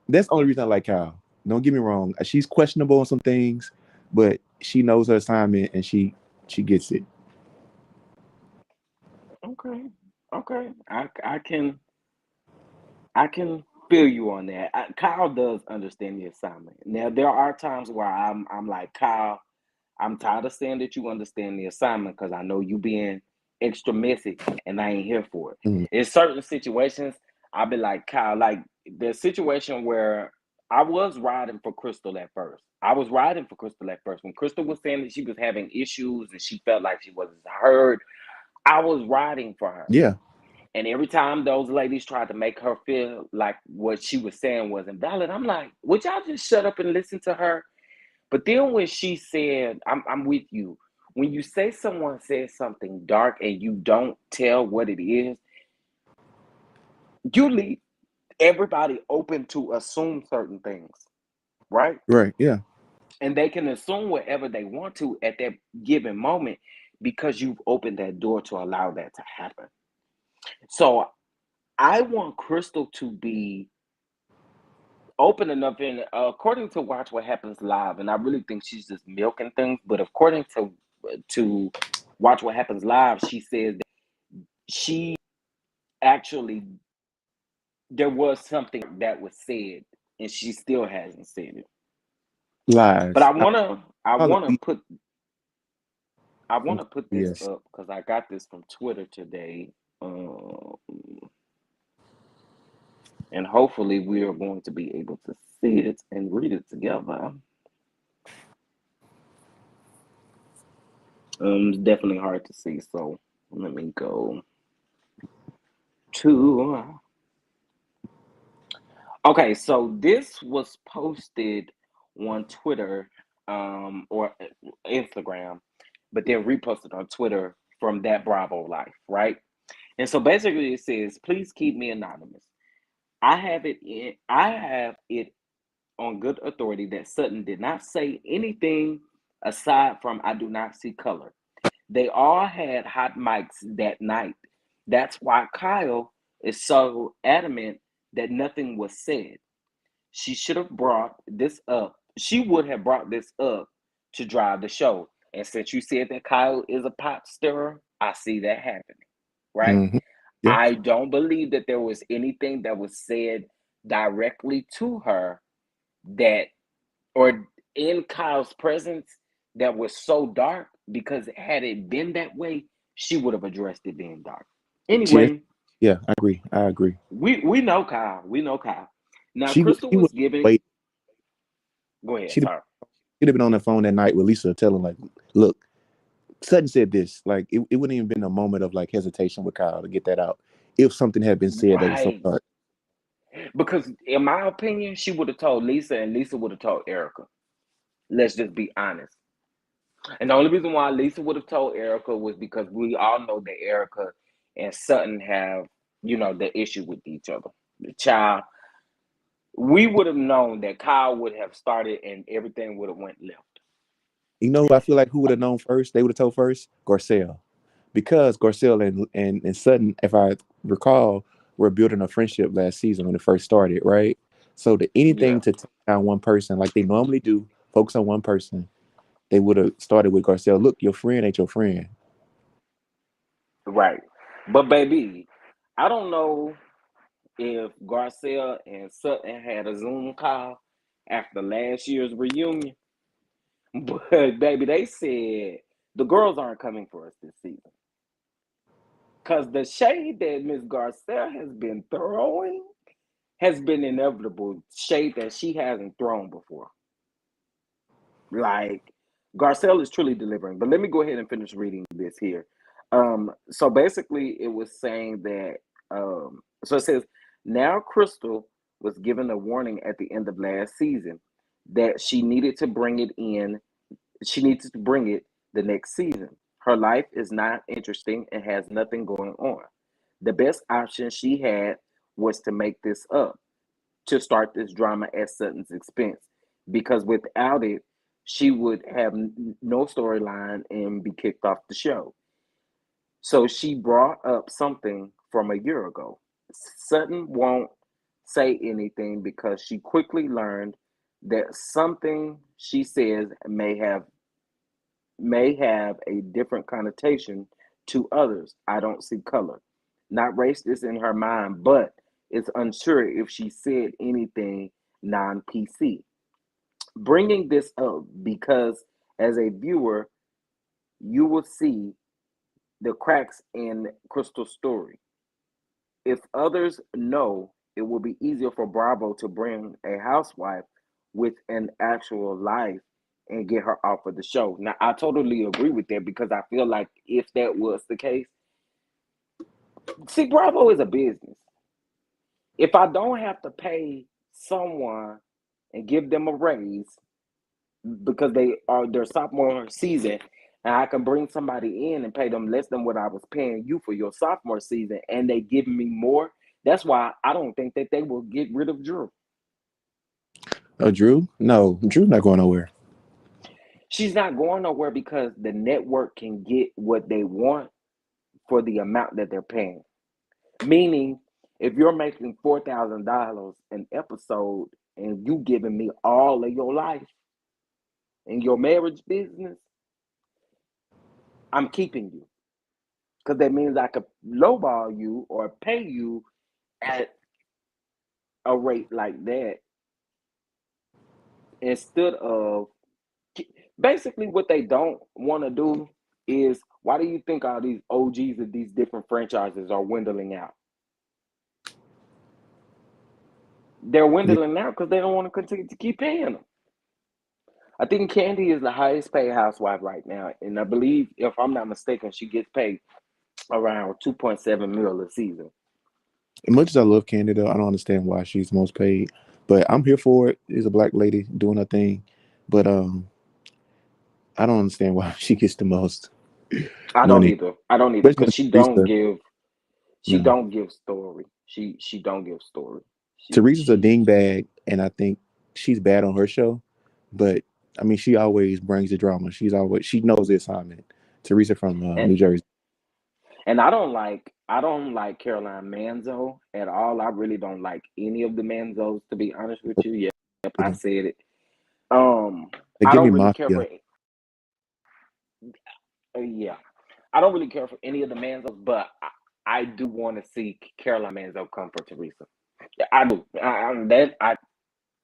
That's the only reason I like Kyle. Don't get me wrong. She's questionable on some things, but she knows her assignment and she gets it. Okay, okay, I can feel you on that. Kyle does understand the assignment. Now there are times where I'm like Kyle. I'm tired of saying that you understand the assignment because I know you being extra messy and I ain't here for it. Mm. In certain situations, I'll be like, Kyle, like the situation where I was riding for Crystal at first. I was riding for Crystal at first. When Crystal was saying that she was having issues and she felt like she wasn't heard, I was riding for her. Yeah. And every time those ladies tried to make her feel like what she was saying was invalid, I'm like, would y'all just shut up and listen to her? But then when she said, I'm with you. When you say someone says something dark and you don't tell what it is, you leave everybody open to assume certain things, right? Right. Yeah. And they can assume whatever they want to at that given moment because you've opened that door to allow that to happen. So I want Crystal to be open enough and according to Watch What Happens Live, and I really think she's just milking things, but according to Watch What Happens Live, she says that she actually there was something that was said and she still hasn't said it. But Lies. I I'll wanna put this yes. up because I got this from Twitter today. Um, and hopefully we are going to be able to see it and read it together. It's definitely hard to see, so let me go to. Okay, so this was posted on Twitter, or Instagram, but then reposted on Twitter from That Bravo Life, right? And so basically, it says, "Please keep me anonymous. I have it on good authority that Sutton did not say anything aside from I do not see color. They all had hot mics that night. That's why Kyle is so adamant that nothing was said. She should have brought this up. She would have brought this up to drive the show. And since you said that Kyle is a pot stirrer, I see that happening, right? Hmm. Yeah. I don't believe that there was anything that was said directly to her that, or in Kyle's presence, that was so dark because had it been that way, she would have addressed it being dark. She Anyway, Yeah, I agree. I agree. We know Kyle. We know Kyle. Now She would Crystal she was would giving. wait. Go ahead. She'd Sorry. she'd have been on the phone that night with Lisa, telling like, "Look, Sutton said this." Like it wouldn't even been a moment of like hesitation with Kyle to get that out. If something had been said that was so Right. hard. Because in my opinion, she would have told Lisa, and Lisa would have told Erica. Let's just be honest. And the only reason why Lisa would have told Erica was because we all know that Erica and Sutton have, the issue with each other. The child, we would have known that Kyle would have started and everything would have went left. You know who I feel like who would have known first? They would have told first Garcelle, because Garcelle and Sutton, if I recall, were building a friendship last season when it first started, right? So the Yeah, anything to take down one person like they normally do, focus on one person, they would have started with Garcelle. Look, your friend ain't your friend. right. But baby, I don't know if Garcelle and Sutton had a Zoom call after last year's reunion. But baby, they said the girls aren't coming for us this season. Cause the shade that Miss Garcelle has been throwing has been inevitable shade that she hasn't thrown before. Like Garcelle is truly delivering. But let me go ahead and finish reading this here. So basically it was saying that so it says now Crystal was given a warning at the end of last season that she needs to bring it the next season. Her life is not interesting and has nothing going on. The best option she had was to make this up, to start this drama at Sutton's expense, because without it, she would have no storyline and be kicked off the show. So she brought up something from a year ago. Sutton won't say anything because she quickly learned that something she says may have a different connotation to others. I don't see color. Not racist in her mind, but it's unsure if she said anything non PC. Bringing this up because as a viewer, you will see the cracks in Crystal's story. If others know, it will be easier for Bravo to bring a housewife with an actual life and get her off of the show. Now, I totally agree with that because I feel like if that was the case, see, Bravo is a business. If I don't have to pay someone and give them a raise because they are their sophomore season, and I can bring somebody in and pay them less than what I was paying you for your sophomore season, and they give me more. That's why I don't think that they will get rid of Drew. Oh, Drew? No, Drew's not going nowhere. She's not going nowhere because the network can get what they want for the amount that they're paying. Meaning, if you're making $4,000 an episode and you giving me all of your life in your marriage business, I'm keeping you because that means I could lowball you or pay you at a rate like that instead of basically what they don't want to do is why do you think all these OGs of these different franchises are dwindling out? They're Yeah. dwindling out because they don't want to continue to keep paying them. I think Kandi is the highest paid housewife right now, and I believe, if I'm not mistaken, she gets paid around 2.7 mil a season. As much as I love Canada, I don't understand why she's the most paid. But I'm here for it. She's a black lady doing her thing. But I don't understand why she gets the most I don't money, either. I don't either especially because when she don't Teresa. give. She No, don't give story. She don't give story. She Teresa's a she dingbag, and I think she's bad on her show. But I mean, she always brings the drama. She knows the assignment. Teresa from and New Jersey. I don't like Caroline Manzo at all. I really don't like any of the Manzos, to be honest with you. Yep, I Either. said it. Um, They I give me don't really care mafia. for. Yeah, I don't really care for any of the Manzos, but I do want to see Caroline Manzo come for Teresa. I do.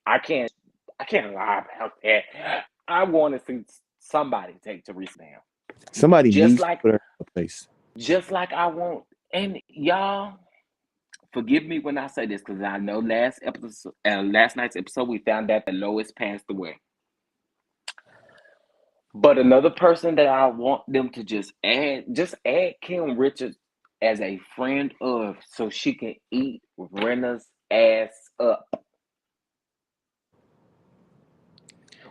I can't I can't lie about that. I want to see somebody take Teresa down, Somebody just needs to like put her in a place. just like I want. And y'all, forgive me when I say this, because I know last night's episode, we found out that Lois passed away. But another person that I want them to just add Kim Richards as a friend of, so she can eat Renna's ass up.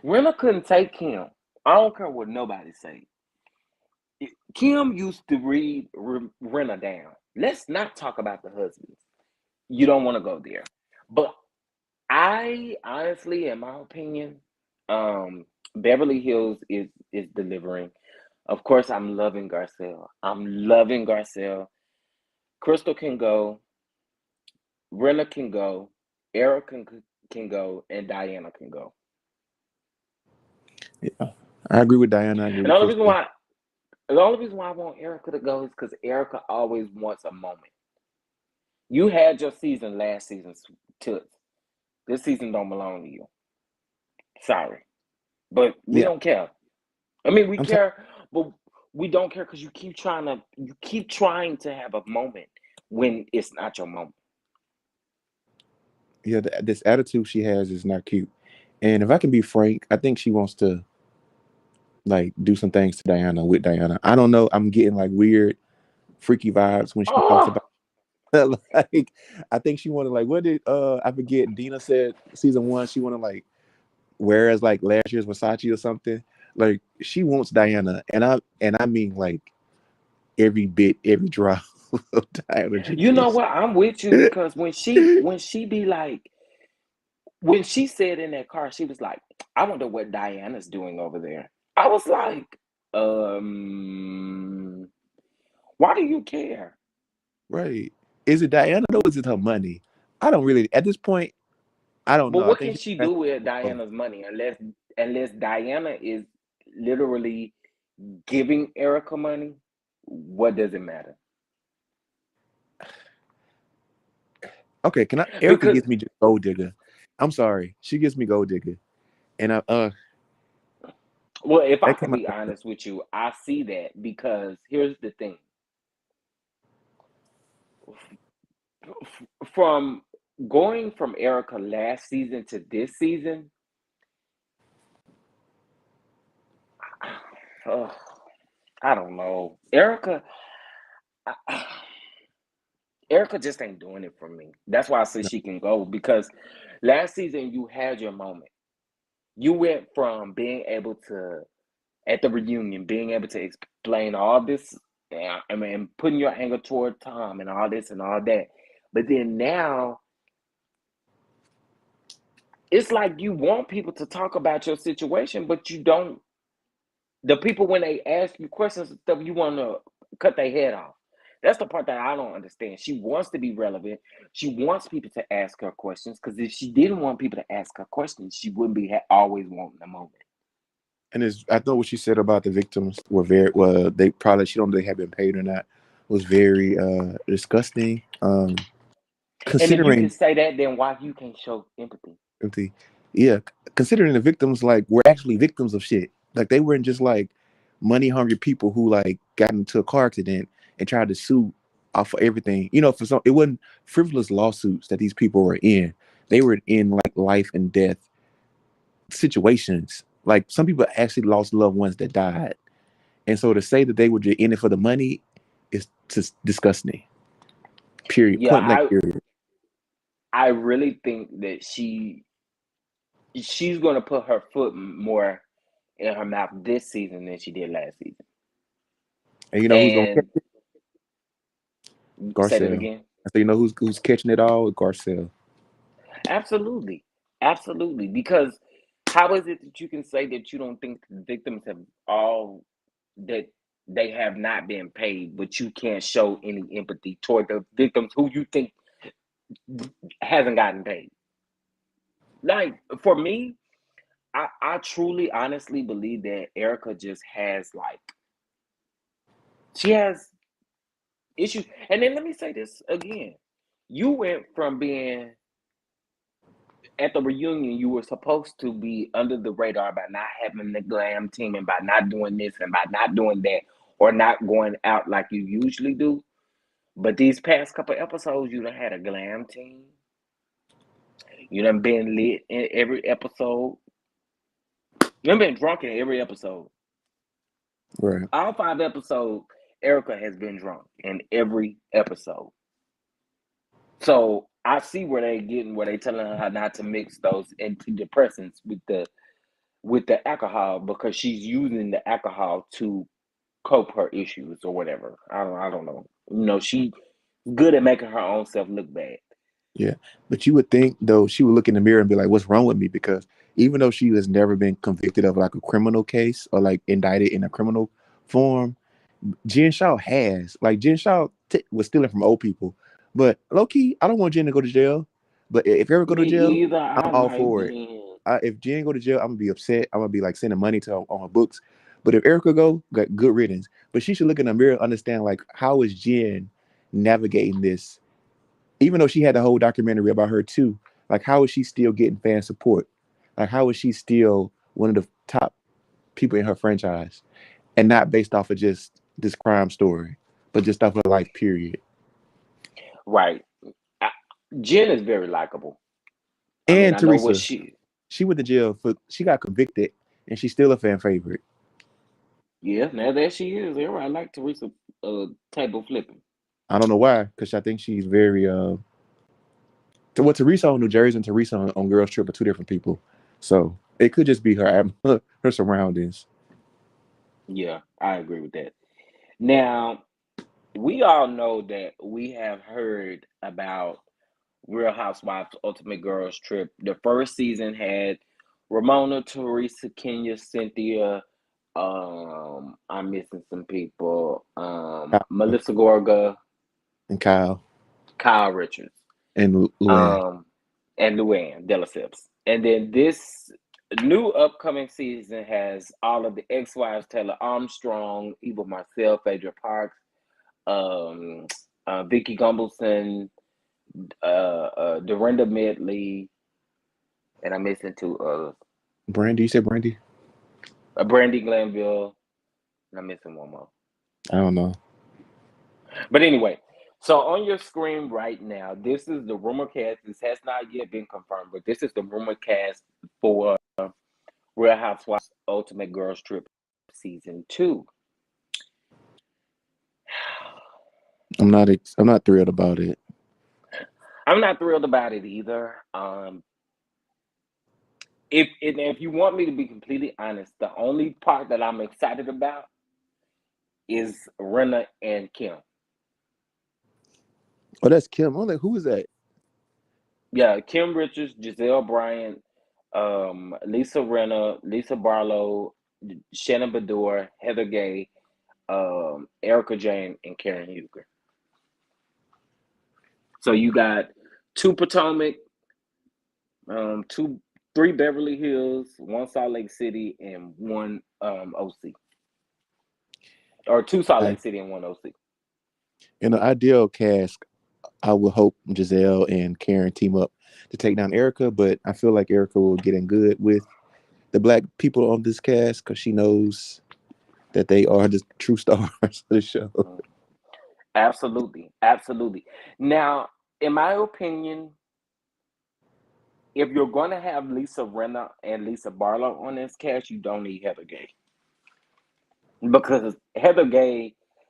Renna couldn't take Kim. I don't care what nobody say. Kim used to read Renna down. Let's not talk about the husbands. You don't want to go there. But I honestly, in my opinion, Beverly Hills is delivering. Of course, I'm loving Garcelle. Crystal can go, Renna can go, Erica can go, and Diana can go. Yeah, I agree with Diana. I agree And with Crystal. the only reason why I want Erica to go is because Erica always wants a moment. You had your season last season, Toots. This season don't belong to you. Sorry, but we Yeah, don't care. I mean, we I'm saying, care, but we don't care because you keep trying to have a moment when it's not your moment. yeah, this attitude she has is not cute. And if I can be frank, I think she wants to like do some things to Diana with Diana. I don't know. I'm getting like weird, freaky vibes when she talks Oh, about like I think she wanted like what did I forget Dina said season one she wanted like whereas like last year's Versace or something. Like she wants Diana and I mean like every bit, every drop of Diana you know juice. what? I'm with you because when she be like when she said in that car, she was like, "I wonder what Diana's doing over there." I was like, why do you care? Right. Is it Diana or is it her money? I don't really at this point, I don't But know. I what think can she's she trying do with to Diana's money unless Diana is literally giving Erica money? What does it matter? okay, can I Erica Because gives me just gold digger. I'm sorry. She gives me gold digger. And well, if I that could came out be honest with you, I see that because here's the thing. From going from Erica last season to this season, oh, I don't know. Erica just ain't doing it for me. That's why I say no, she can go because last season you had your moment. You went from being able to at the reunion, being able to explain all this, I mean, putting your anger toward Tom and all this and all that. But then now it's like you want people to talk about your situation, but you don't. The people, when they ask you questions and stuff, you want to cut their head off. That's the part that I don't understand. She wants to be relevant. She wants people to ask her questions because if she didn't want people to ask her questions, she wouldn't be always wanting a moment. and it's I thought what she said about the victims were very well they probably she don't know they have been paid or not was very disgusting. And if you can Considering say that, then why you can't show empathy? the yeah, considering the victims like were actually victims of shit. Like they weren't just like money hungry people who like got into a car accident and tried to sue off for everything. You know, for some it wasn't frivolous lawsuits that these people were in. They were in like life and death situations. Like some people actually lost loved ones that died. And so to say that they were just in it for the money is just disgusting. Period. Yeah, Point blank period. I really think that she's going to put her foot more in her mouth this season than she did last season. And you know who's gonna catch And it? say that Garcelle. again. So you know who's catching it all? Garcelle. Absolutely. Absolutely. Because how is it that you can say that you don't think the victims have all that they have not been paid, but you can't show any empathy toward the victims who you think hasn't gotten paid? Like for me, I truly honestly believe that Erica just has like she has issues. And then let me say this again. You went from being at the reunion, you were supposed to be under the radar by not having the glam team and by not doing this and by not doing that or not going out like you usually do. But these past couple episodes, you done had a glam team. You done been lit in every episode. You done been drunk in every episode. Right. All 5 episodes, Erica has been drunk in every episode. So I see where they telling her not to mix those antidepressants with the alcohol because she's using the alcohol to cope her issues or whatever. I don't know. She good at making her own self look bad. Yeah. But you would think though she would look in the mirror and be like, what's wrong with me? Because even though she has never been convicted of like a criminal case or like indicted in a criminal form, Jen Shaw has. Like Jen Shaw was stealing from old people. But low key, I don't want Jen to go to jail. But if you ever go to Me jail, either. I'm I all like for it. Jen. If Jen go to jail, I'm gonna be upset. I'm gonna be like sending money to her on her books. But if Erica go, got good riddance. But she should look in the mirror, and understand like how is Jen navigating this, even though she had the whole documentary about her too. Like how is she still getting fan support? Like how is she still one of the top people in her franchise, and not based off of just this crime story, but just off of life period. Right. I, Jen is very likable. I mean, And I know what Teresa, she. she went to jail for she got convicted, and she's still a fan favorite. Yeah, now there she is. Everybody like Teresa table flipping. I don't know why, because I think she's very well, Teresa on New Jersey and Teresa on Girls Trip are two different people. So it could just be her her surroundings. Yeah, I agree with that. Now, we all know that we have heard about Real Housewives Ultimate Girls Trip. The first season had Ramona, Teresa, Kenya, Cynthia. I'm missing some people. Kyle Melissa Gorga, and Kyle Kyle Richards, and Luann. um, and Luann de Lesseps. And then this new upcoming season has all of the ex-wives: Taylor Armstrong, Eva Marcel, Phaedra Parks, um, Vicky Gumbelson, Dorinda Medley, and I'm missing 2 others. Brandy, you said Brandy? Brandy Glanville, and I'm missing 1 more. I don't know. But anyway, so on your screen right now, this is the rumor cast. This has not yet been confirmed, but this is the rumor cast for Real Housewives Ultimate Girls Trip Season 2. I'm not thrilled about it. I'm not thrilled about it either. If you want me to be completely honest, the only part that I'm excited about is Renna and Kim. Oh, that's Kim. I'm like, who is that? Yeah, Kim Richards, Giselle Bryant, Lisa Renna, Lisa Barlow, Shannon Bedour, Heather Gay, Erica Jane, and Karen Huger. So you got 2 Potomac, 3 Beverly Hills, 1 Salt Lake City, and 1 OC, or 2 Salt I, Lake City and 1 OC. in the ideal cast, I would hope Giselle and Karen team up to take down Erica, but I feel like Erica will get in good with the black people on this cast because she knows that they are the true stars of the show. Absolutely, absolutely. Now, in my opinion, if you're going to have Lisa Renna and Lisa Barlow on this cast, you don't need Heather Gay, because Heather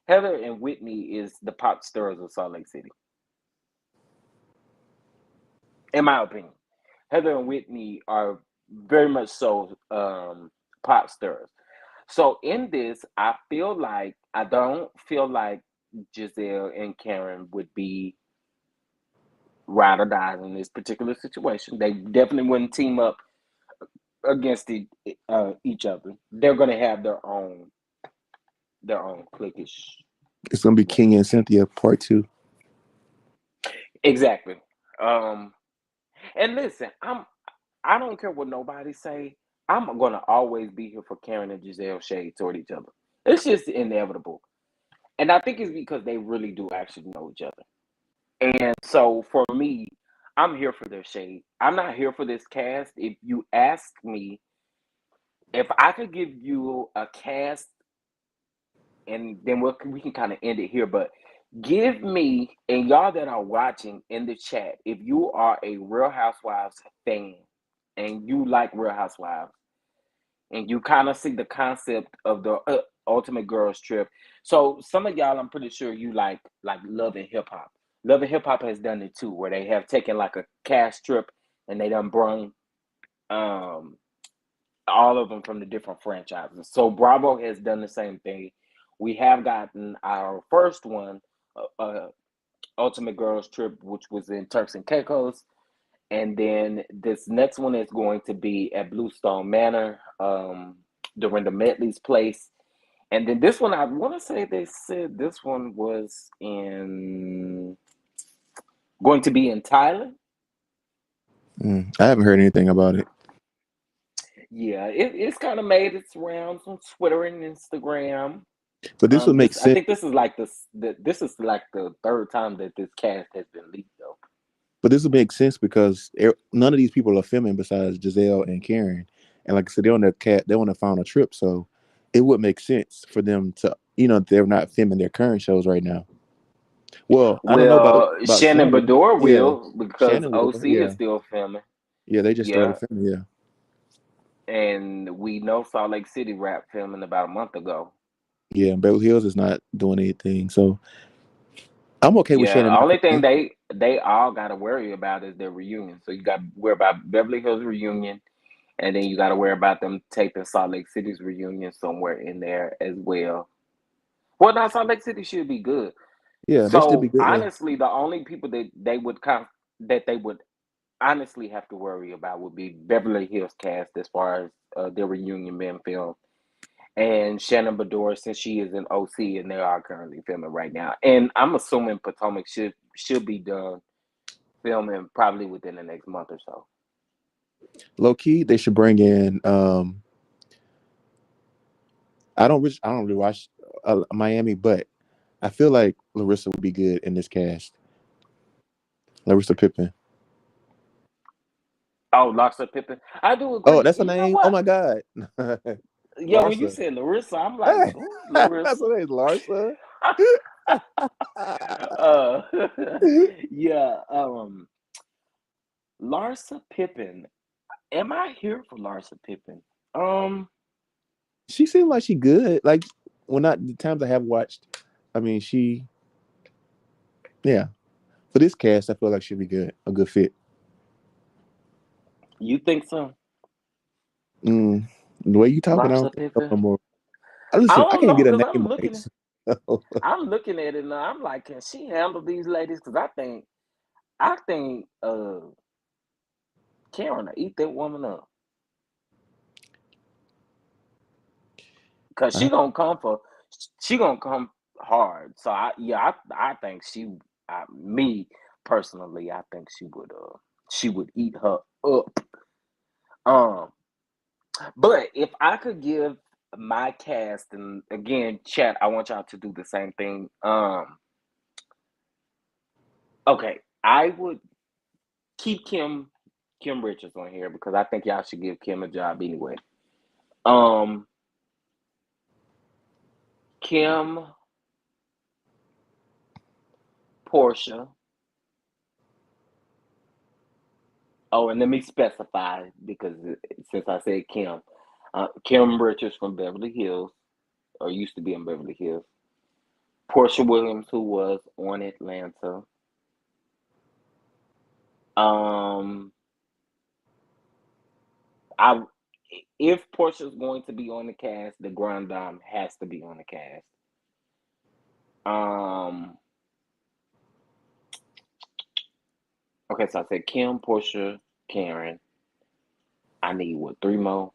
and Whitney is the pop stars of Salt Lake City. In my opinion, Heather and Whitney are very much so pop stars. So in this, I don't feel like Giselle and Karen would be ride or die in this particular situation. They definitely wouldn't team up against each other. They're going to have their own cliquish. It's gonna be Right. King and Cynthia part 2. Exactly. Um, and listen, I don't care what nobody say. I'm gonna always be here for Karen and Giselle shade toward each other. It's just inevitable. And I think it's because they really do actually know each other. And so for me, I'm here for their shade. I'm not here for this cast. If you ask me, if I could give you a cast, and then we can kind of end it here, but Give me, and y'all that are watching in the chat, if you are a Real Housewives fan and you like Real Housewives and you kind of see the concept of the Ultimate Girls Trip. So some of y'all, I'm pretty sure you like Love and Hip Hop. Love and Hip Hop has done it too, where they have taken like a cast trip and they done brung um all of them from the different franchises. So Bravo has done the same thing. We have gotten our first one, Ultimate Girls Trip, which was in Turks and Caicos, and then this next one is going to be at Bluestone Manor, Dorinda Medley's place. And then this one, I want to say they said this one was going to be in Thailand. I haven't heard anything about it. Yeah, it's kind of made its rounds on Twitter and Instagram. But this would make I sense. think this is like this is like the third time that this cast has been leaked, though. But this would make sense because none of these people are filming besides Giselle and Karen, and like I said, they're on they're on the final trip, so it would make sense for them to, they're not filming their current shows right now. Well, I don't know Well, about Shannon Shannon. Bedore Yeah, will, because Shannon will. OC is Yeah, still filming. yeah, they just Yeah, started filming. Yeah, and we know Salt Lake City wrapped filming about a month ago. yeah. Beverly Hills is not doing anything, so I'm okay with Yeah, Shannon not only thing filming. they all got to worry about is their reunion. So you got to worry about Beverly Hills reunion, and then you got to worry about them taping Salt Lake City's reunion somewhere in there as well. Well, now Salt Lake City should be good. Yeah, they should be So good. Yeah, honestly, the only people that they would honestly have to worry about would be Beverly Hills cast as far as their reunion being filmed, and Shannon Bedore, since she is in OC and they are currently filming right now. And I'm assuming Potomac should be done filming probably within the next month or so. low key, they should bring in. I don't really watch Miami, but I feel like Larissa would be good in this cast. Larissa Pippen. Oh, Larsa Pippen. I do Oh, agree. that's her You know name. Oh what? my God, Yeah, when you Larsa. said Larissa, I'm like, who's That's Larissa? her name, Larsa. uh, yeah, Larsa Pippen. Am I here for Larsa Pippen? Um, She seemed like she good. Like when I the times I have watched, I mean, yeah. For this cast, I feel like she'd be good, a good fit. you think so? Mm, the way you talking, I Larsa don't think so Pippen? no more. I Listen, I don't can't know, get a cause name right. I'm looking at it now. I'm like, can she handle these ladies? Cause I think Karen will eat that woman up. Cause I, she gonna come hard. So I think me personally, I think she would eat her up. Um, but if I could give my cast, and again, chat, I want y'all to do the same thing. Okay, I would keep Kim Richards on here because I think y'all should give Kim a job anyway. Um, Kim, Portia. Oh, and let me specify because since I said Kim, Kim Richards from Beverly Hills, or used to be in Beverly Hills. Portia Williams, who was on Atlanta. Um, I if Portia's going to be on the cast, the Grand Dame has to be on the cast. Um, okay, so I said Kim, Portia, Karen. I need what, three more?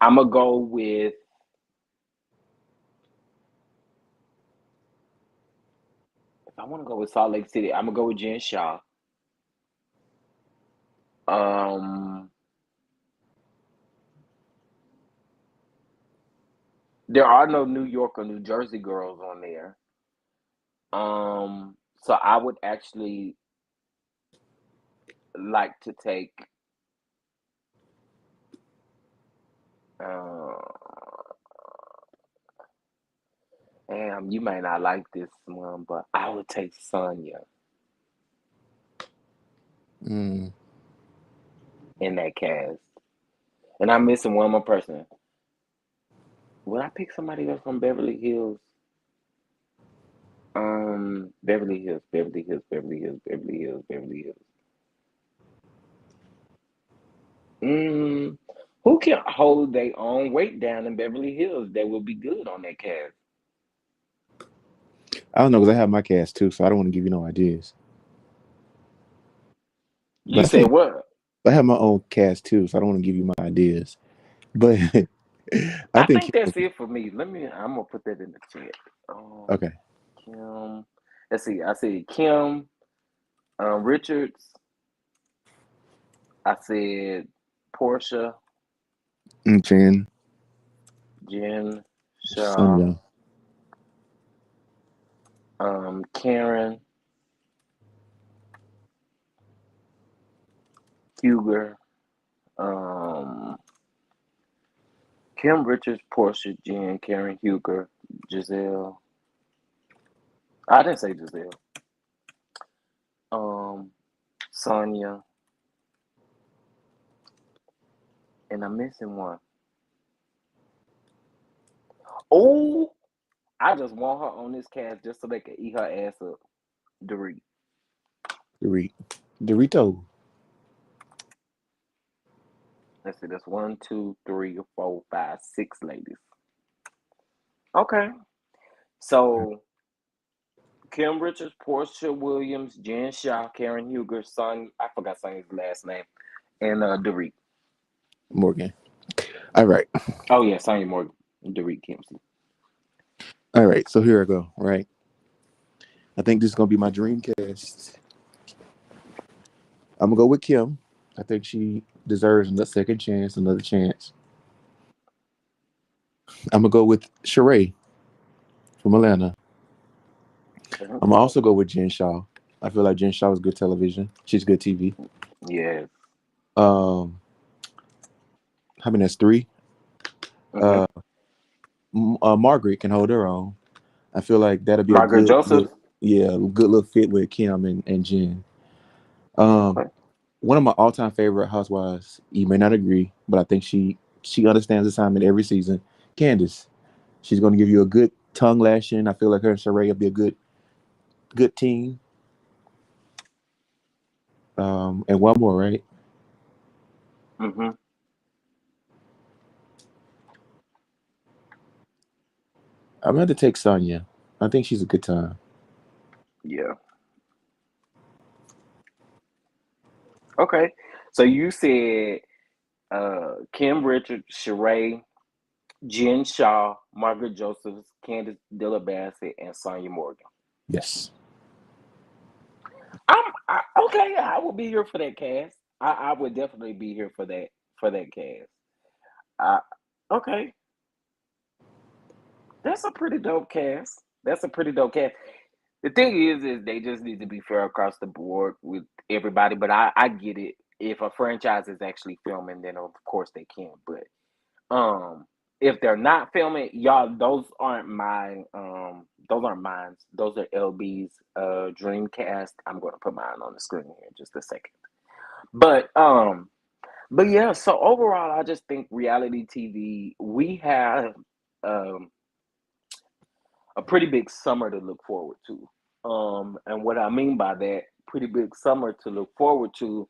I'm gonna go with. If I want to go with Salt Lake City, I'm gonna go with Jen Shaw. Um, there are no New York or New Jersey girls on there. So I would actually like to take. Uh, You may not like this one, but I would take Sonya Mm. in that cast. And I'm missing one more person. Would I pick somebody else from Beverly Hills? Beverly Hills, Beverly Hills, Beverly Hills, Beverly Hills, Beverly Hills. Mm, who can hold their own weight down in Beverly Hills that will be good on that cast? I don't know because I have my cast too, so I don't want to give you no ideas. You But I said think what? I have my own cast too, so I don't want to give you my ideas. But I I think think that's it for me. I'm gonna put that in the chat. okay. Kim. Let's see. I said Kim Richards. I said Portia, And Jen, Jen Shaw, Sonya. Karen Huger, um, Kim Richards, Portia, Jen, Karen Huger, Giselle. I didn't say Giselle. Um, Sonya, and I'm missing one. Oh, I just want her on this cast just so they can eat her ass up. Dorit. Dorito. Let's see, that's 1, 2, 3, 4, 5, 6 ladies. Okay. So Kim Richards, Portia Williams, Jen Shaw, Karen Huger, Son, I forgot Sonya's last name, and Dorit. Morgan. All right. Oh yeah, Sonya Morgan, Dorit Kempsey. All right. So here I go. Right. I think this is gonna be my dream cast. I'm gonna go with Kim. I think she deserves another second chance, another chance. I'm gonna go with Sheree from Atlanta. I'm gonna Okay. also go with Jen Shaw. I feel like Jen Shaw is good television. She's good TV. Yes. Um, I mean that's three. Mm-hmm. Uh, Margaret can hold her own. I feel like that'll be a Margaret good Joseph. look. Yeah, good little fit with Kim and Jen. Um, Okay. one of my all-time favorite housewives. You may not agree, but I think she understands assignment every season. Candace, she's going to give you a good tongue lashing. I feel like her and Sheree will be a good team. And one more, right? Mm-hmm. I'm going to take Sonya. I think she's a good time. Yeah. Okay. So you said Kim Richards, Sheree, Jen Shaw, Margaret Josephs, Candace Dilla Bassett, and Sonya Morgan. Yes. Okay. I will be here for that cast. I would definitely be here for that cast. I, okay, that's a pretty dope cast. That's a pretty dope cast. The thing is they just need to be fair across the board with everybody. But I get it. If a franchise is actually filming, then of course they can. But if they're not filming, y'all, those aren't mine. Those are LB's Dreamcast. I'm gonna put mine on the screen here in just a second. But yeah, so overall I just think reality TV, we have um a pretty big summer to look forward to. And what I mean by that, pretty big summer to look forward to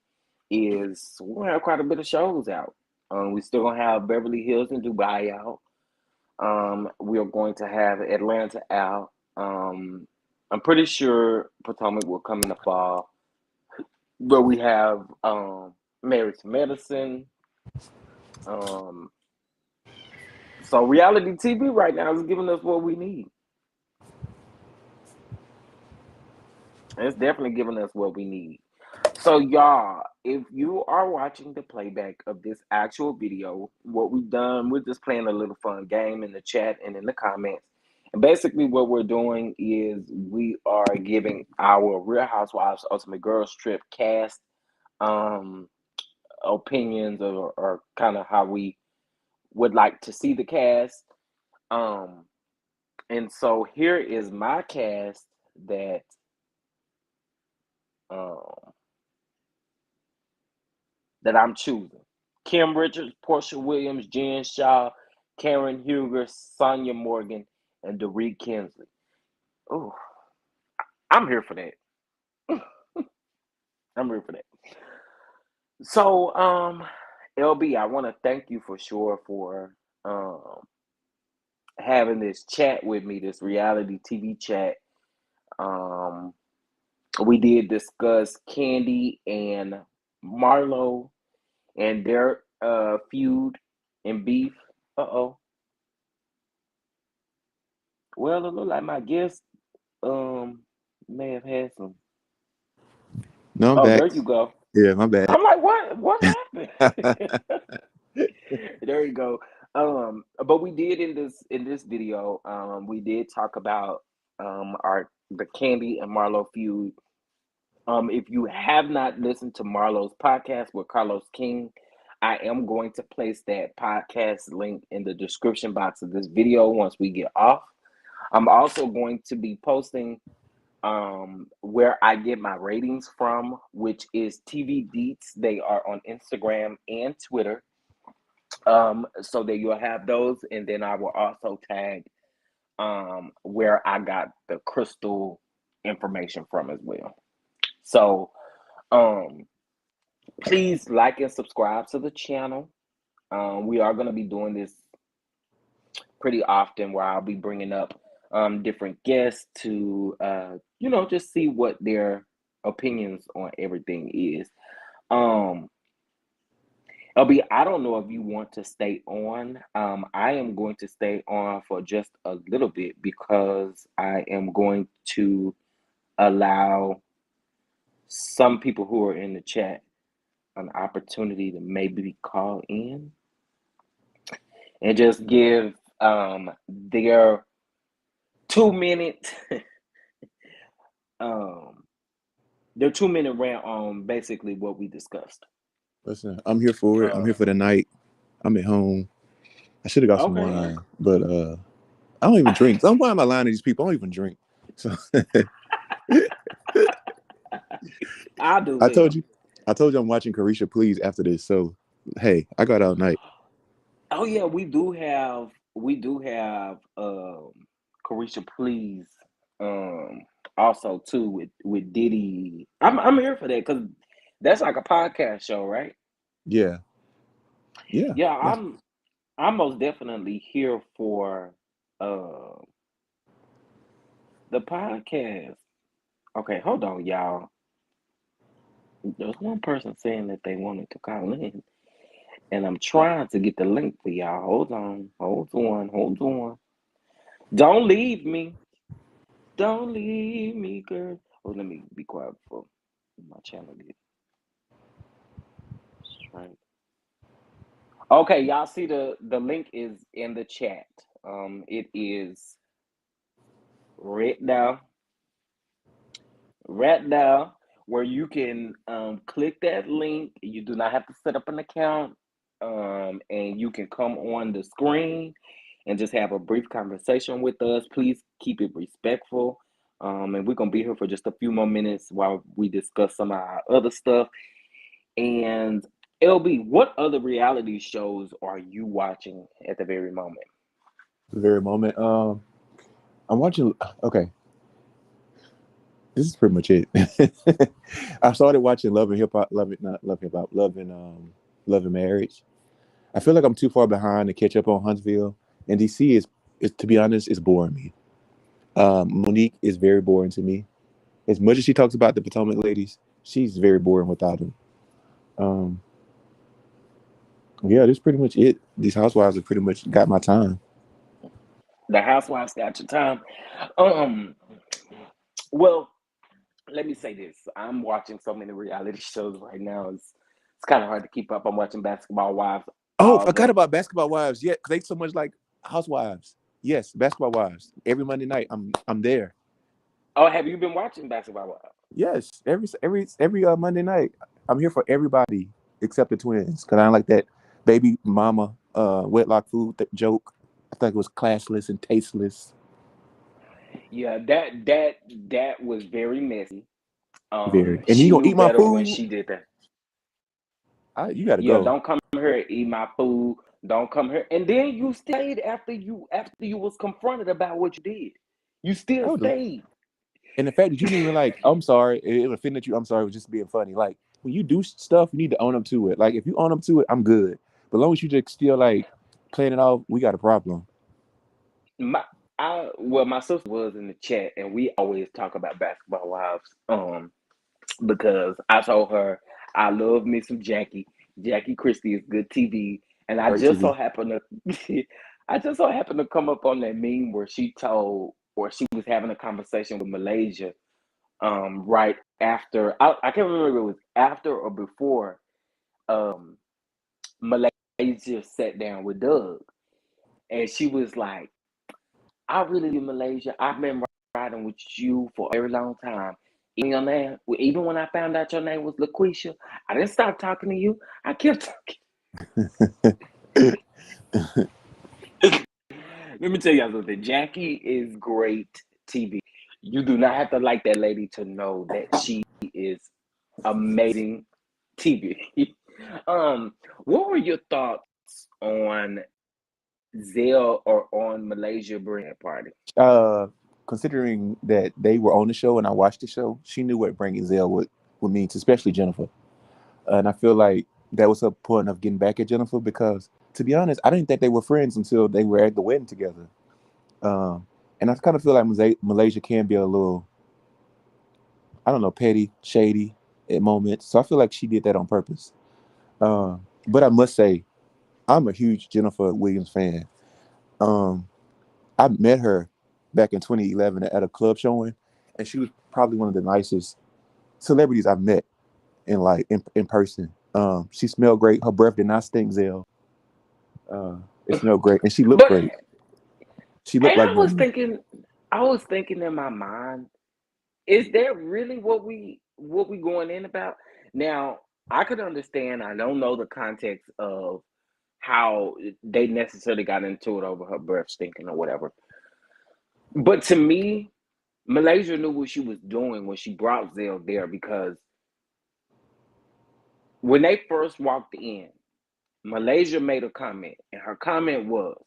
is we're gonna have quite a bit of shows out. We still gonna have Beverly Hills and Dubai out. We are going to have Atlanta out. I'm pretty sure Potomac will come in the fall. But we have Married to Medicine. Um, so reality TV right now is giving us what we need. It's definitely giving us what we need. So y'all, if you are watching the playback of this actual video, what we've done, we're just playing a little fun game in the chat and in the comments. And basically what we're doing is we are giving our Real Housewives Ultimate Girls Trip cast um opinions or kind of how we would like to see the cast. Um And so here is my cast that um that I'm choosing. Kim Richards, Portia Williams, Jen Shaw, Karen Huger, Sonia Morgan, and Dorit Kinsley. Oh, I'm here for that. I'm here for that. So, LB, I want to thank you for sure for um having this chat with me, this reality TV chat. Um, we did discuss Kandi and Marlo and their feud and beef. Uh-oh. Well, it looked like my guest um may have had some. No, I'm Oh, back. there you go. Yeah, my bad. I'm like, what happened? There you go. But we did in this video, we did talk about our the Kandi and Marlo feud. If you have not listened to Marlo's podcast with Carlos King, I am going to place that podcast link in the description box of this video once we get off. I'm also going to be posting where I get my ratings from, which is TV Deets. They are on Instagram and Twitter. So that you'll have those, and then I will also tag where I got the crystal information from as well. So um please like and subscribe to the channel. We are going to be doing this pretty often, where I'll be bringing up different guests to just see what their opinions on everything is. um LB, I don't know if you want to stay on. I am going to stay on for just a little bit because I am going to allow some people who are in the chat an opportunity to maybe call in and just give their 2 minute um their 2 minute rant on basically what we discussed. Listen, I'm here for it. I'm here Uh, for the night. I'm at home. I should have got some okay, yeah. wine, but I don't even drink. So why am I lying to these people? I don't even drink. So I do I told them. you, I told you I'm watching Carisha Please after this. So hey, I got all night. Oh yeah, we do have Carisha Please also too with Diddy. I'm here for that because that's like a podcast show, right? Yeah, yeah. Yeah, That's, I'm most definitely here for uh the podcast. Okay, hold on, y'all. There's one person saying that they wanted to call in, and I'm trying to get the link for y'all. Hold on. Don't leave me. Don't leave me, girl. Oh, let me be quiet before my channel gets straight. Okay, y'all see the link is in the chat. It is right now, right now, where you can click that link. You do not have to set up an account, and you can come on the screen and just have a brief conversation with us. Please keep it respectful. And we're gonna be here for just a few more minutes while we discuss some of our other stuff. And LB, what other reality shows are you watching at the very moment? the very moment. I'm watching. Okay, this is pretty much it. I started watching Love and Hip Hop. Love it, not Love Hip Hop. Love and Marriage. I feel like I'm too far behind to catch up on Huntsville. And DC is to be honest, is boring me. Monique is very boring to me. As much as she talks about the Potomac ladies, she's very boring without them. Um, yeah, that's pretty much it. These housewives have pretty much got my time. The Housewives got your time. Um, well, let me say this. I'm watching so many reality shows right now. It's kind of hard to keep up. I'm watching Basketball Wives Oh, all forgot the. about Basketball Wives. Yeah, because they so much like housewives. Yes, Basketball Wives. Every Monday night, I'm there. Oh, have you been watching Basketball Wives? Yes, every Monday night, I'm here for everybody except the twins. Cause I don't like that baby mama wedlock food joke. I think it was classless and tasteless. Yeah, that was very messy. Very. And you She gonna knew eat my better when food? she did that. You gotta Yeah, go. don't come here and eat my food. Don't come here. And then you stayed after you was confronted about what you did. You still I would. stayed. And the fact that you didn't even like, I'm sorry, it offended you. I'm sorry, it was just being funny. Like when you do stuff, you need to own up to it. Like if you own up to it, I'm good. But as long as you just still like playing it off, we got a problem. My my sister was in the chat, and we always talk about basketball wives. Because I told her I love me some Jackie. Jackie Christie is good TV, and I Great just so TV. happened to, I just so happened to come up on that meme where she told, or she was having a conversation with Malaysia, right after I can't remember if it was after or before, um, Malaysia sat down with Doug, and she was like, "I really love you, Malaysia. I've been riding with you for a very long time. Even when I found out your name was LaQuisha, I didn't stop talking to you. I kept talking." Let me tell y'all something. Jackie is great TV. You do not have to like that lady to know that she is amazing TV. um, what were your thoughts on Zell or on Malaysia bring party? uh Considering that they were on the show and I watched the show, she knew what bringing Zell would mean to especially Jennifer. And I feel like that was her point of getting back at Jennifer because to be honest, I didn't think they were friends until they were at the wedding together. And I kind of feel like Malaysia can be a little, I don't know, petty, shady at moments. So I feel like she did that on purpose. But I must say, I'm a huge Jennifer Williams fan. Um, I met her back in 2011 at a club showing, and she was probably one of the nicest celebrities I've met in person. She smelled great. Her breath did not stink, Zell. It smelled great, and she looked But great. She looked and like Brandy. I was thinking in my mind, is that really what we going in about? Now, I could understand. I don't know the context of how they necessarily got into it over her breath stinking or whatever. But to me, Malaysia knew what she was doing when she brought Zell there because when they first walked in, Malaysia made a comment, and her comment was,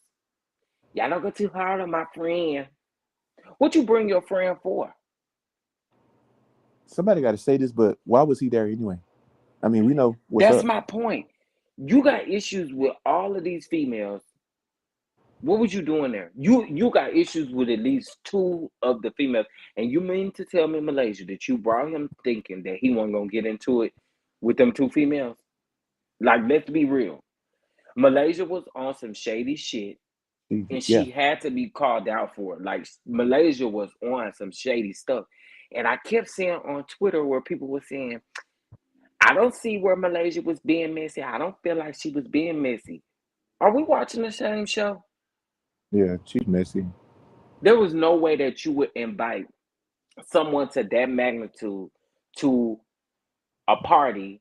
"Y'all don't go too hard on my friend. What you bring your friend for?" Somebody got to say this, but why was he there anyway? I mean, we know what's That's up. my point. You got issues with all of these females. What was you doing there? You got issues with at least two of the females, and you mean to tell me, Malaysia, that you brought him thinking that he wasn't gonna get into it with them two females? Like, let's be real. Malaysia was on some shady shit, and Yeah, she had to be called out for it. Like, Malaysia was on some shady stuff, and I kept seeing on Twitter where people were saying, "I don't see where Malaysia was being messy. I don't feel like she was being messy." Are we watching the same show? yeah, she's messy. There was no way that you would invite someone to that magnitude to a party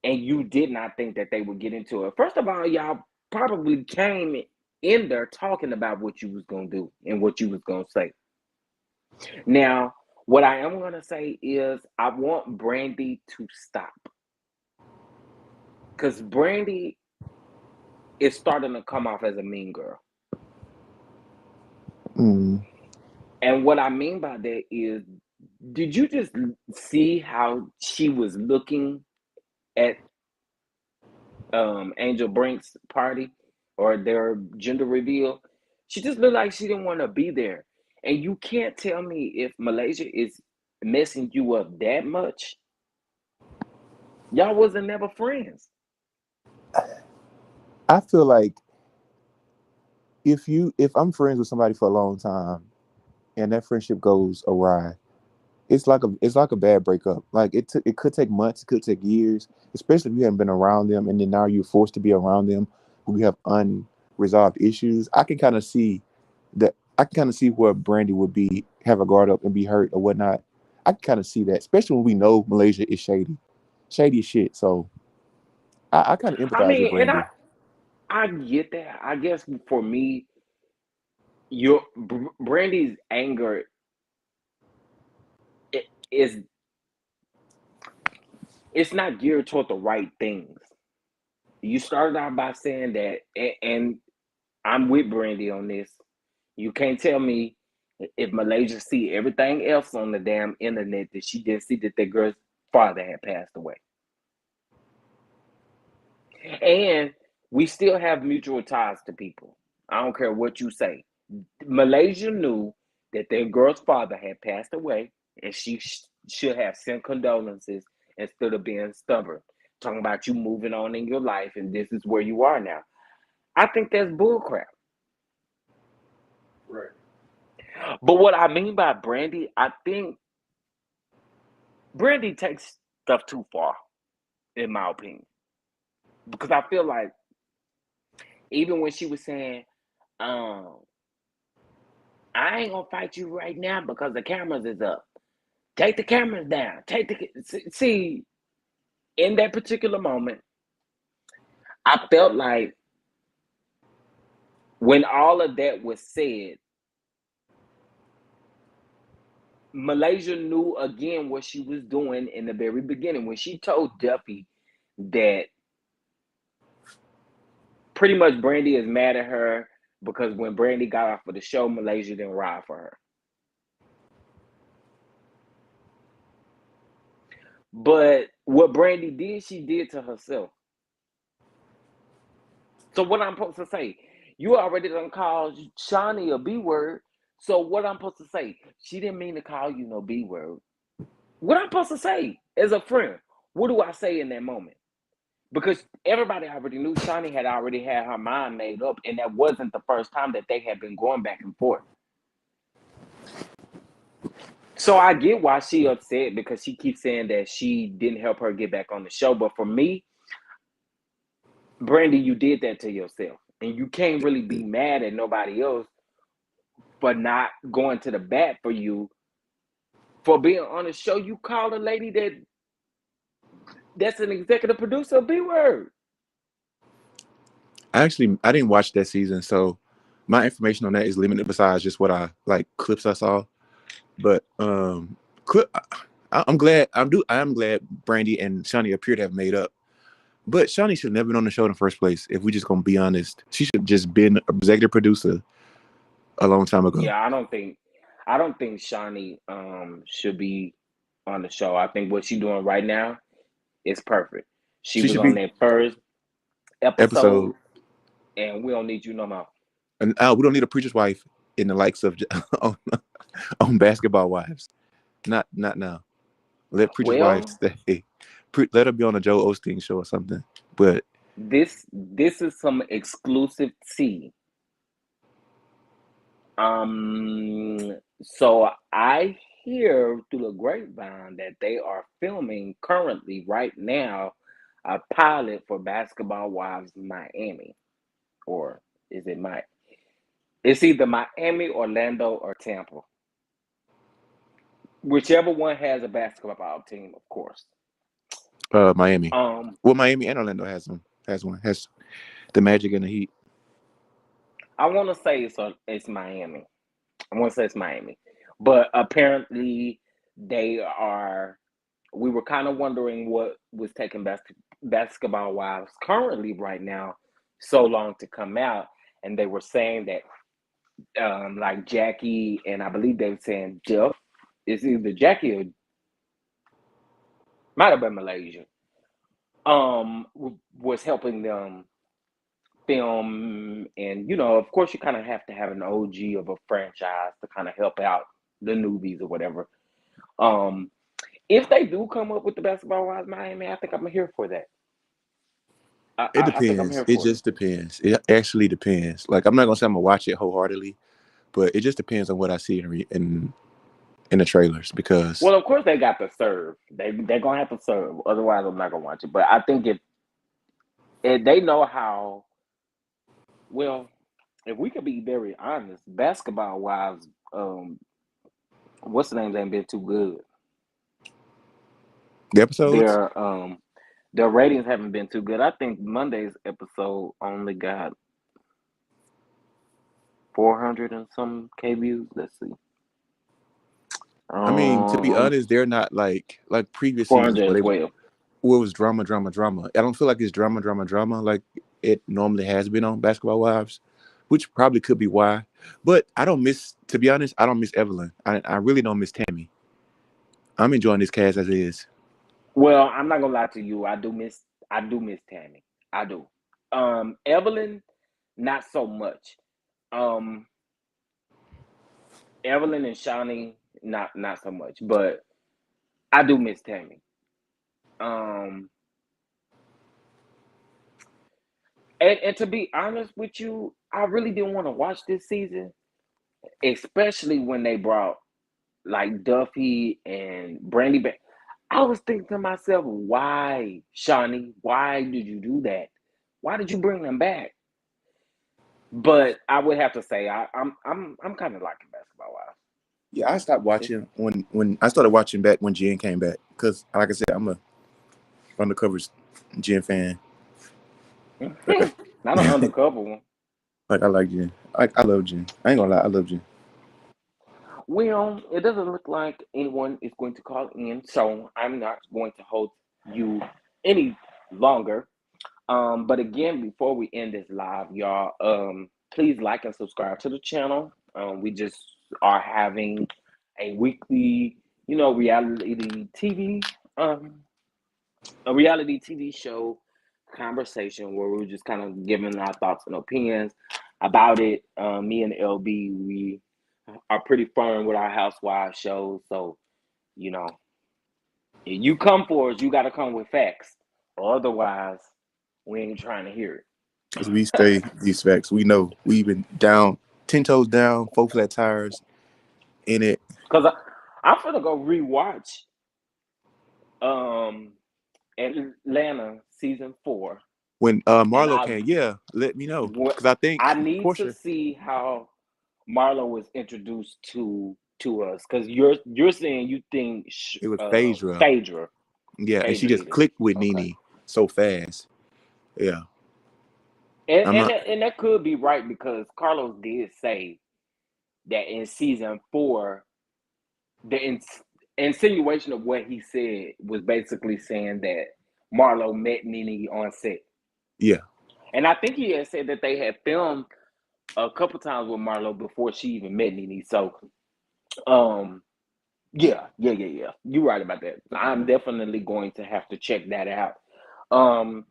and you did not think that they would get into it. First of all, y'all probably came in there talking about what you was gonna do and what you was gonna say. Now, what I am gonna say is I want Brandy to stop. Because Brandy is starting to come off as a mean girl. Mm. And what I mean by that is, did you just see how she was looking at Angel Brink's party or their gender reveal? She just looked like she didn't want to be there. And you can't tell me if Malaysia is messing you up that much. Y'all wasn't never friends. I feel like if I'm friends with somebody for a long time and that friendship goes awry, it's like a bad breakup. Like it could take months, it could take years, especially if you haven't been around them and then now you're forced to be around them when you have unresolved issues. I can kind of see where Brandy would be have a guard up and be hurt or whatnot. I can kind of see that, especially when we know Malaysia is shady as shit. So I kind of I empathize with mean, and Brandy. I get that. I guess for me, your Brandy's anger. is it's not geared toward the right things. You started out by saying that, and I'm with Brandy on this. You can't tell me if Malaysia see everything else on the damn internet that she didn't see that girl's father had passed away. And we still have mutual ties to people. I don't care what you say. Malaysia knew that their girl's father had passed away, and she should have sent condolences instead of being stubborn, talking about you moving on in your life and this is where you are now. I think that's bullcrap. Right. But what I mean by Brandy, I think Brandy takes stuff too far, in my opinion. Because I feel like even when she was saying, I ain't gonna fight you right now because the cameras is up. Take the cameras down. See, in that particular moment, I felt like when all of that was said, Malaysia knew again what she was doing in the very beginning when she told Duffy that pretty much Brandy is mad at her because when Brandy got off of the show, Malaysia didn't ride for her. But what Brandy did, she did to herself. So what I'm supposed to say? You already done called Shawnee a B word. So what I'm supposed to say? She didn't mean to call you no B word. What I'm supposed to say as a friend? What do I say in that moment? Because everybody already knew Shawnee had already had her mind made up, and that wasn't the first time that they had been going back and forth. So I get why she upset because she keeps saying that she didn't help her get back on the show. But for me, Brandy, you did that to yourself. And you can't really be mad at nobody else for not going to the bat for you. For being on the show, you called a lady that's an executive producer of B Word. I didn't watch that season, so my information on that is limited besides just what I like clips I saw. But I'm glad I am glad Brandy and Shawnee appear to have made up. But Shawnee should never been on the show in the first place. If we just gonna be honest, she should just been an executive producer a long time ago. Yeah, I don't think Shawnee should be on the show. I think what she's doing right now is perfect. She She was should on be that first episode, episode, and we don't need you no more. and we don't need a preacher's wife in the likes of on Basketball Wives. Not now. Let preacher's wife Well, stay. Let her be on a Joe Osteen show or something. But this is some exclusive tea. So I hear through the grapevine that they are filming currently right now a pilot for Basketball Wives Miami, or is it Mike? It's either Miami, Orlando, or Tampa. Whichever one has a basketball team, of course. Miami. Um, Well, Miami and Orlando has one. Has the Magic and the Heat. I want to say it's Miami. I want to say it's Miami, but apparently they are. We were kind of wondering what was taking Basketball Wives currently right now so long to come out, and they were saying that like Jackie and I believe they were saying Jeff. It's either Jackie or might have been Malaysia. Was helping them film, and of course, you kind of have to have an OG of a franchise to kind of help out the newbies or whatever. Um, if they do come up with the Basketball Wives Miami, I think I'm here for that. It I think I'm depends. here It for it. just depends. It actually depends. Like I'm not gonna say I'm gonna watch it wholeheartedly, but it just depends on what I see in the trailers because Well, of course they got to serve. They're gonna have to serve. Otherwise, I'm not gonna watch it. But I think if they know how, well, if we could be very honest, Basketball Wives, what's the names ain't been too good. the episodes. Their ratings haven't been too good. I think Monday's episode only got 400 and some K views. Let's see. I mean, to be Um, honest, they're not like previous seasons where 412. where it was drama, drama, drama. I don't feel like it's drama, drama, drama like it normally has been on Basketball Wives, which probably could be why. But I don't miss, to be honest, I don't miss Evelyn. I really don't miss Tammy. I'm enjoying this cast as is. Well, I'm not gonna lie to you. I do miss Tammy. I do. Evelyn, not so much. Um, Evelyn and Shawnee, not so much. But I do miss Tammy. Um, and to be honest with you, I really didn't want to watch this season, especially when they brought like Duffy and Brandy back. I was thinking to myself, why, Shawnee? Why did you do that? Why did you bring them back? But I would have to say I'm kind of liking Basketball Wives. Yeah, I stopped It's watching when I started watching back when Jen came back because, like I said, I'm a undercover Jen fan. Like, not an undercover one. like I like Jen. I love Jen. I ain't gonna lie, I love Jen. Well, it doesn't look like anyone is going to call in, so I'm not going to hold you any longer. But again, before we end this live, y'all, please like and subscribe to the channel. We just are having a weekly, reality TV, um, a reality TV show conversation where we're just kind of giving our thoughts and opinions about it. Me and LB, we are pretty firm with our housewives shows, so you know, if you come for us, you got to come with facts, or otherwise, we ain't trying to hear As we say these facts, we know we've been down, 10 toes down, 4 flat tires in it. Cause I'm gonna go rewatch um Atlanta season 4, When and Marlo came, yeah, let me know what because I think I need to Portia, see how Marlo was introduced to us. Cause you're saying you think it was Phaedra. Phaedra Yeah, and she Phaedra just did it. clicked with Okay, Nene so fast. Yeah, and I'm and not. that, and that could be right because Carlos did say that in season 4 the insinuation of what he said was basically saying that Marlo met Nene on set. Yeah, And I think he had said that they had filmed a couple times with Marlo before she even met Nene. So, um, yeah. You're right about that. I'm definitely going to have to check that out. Um,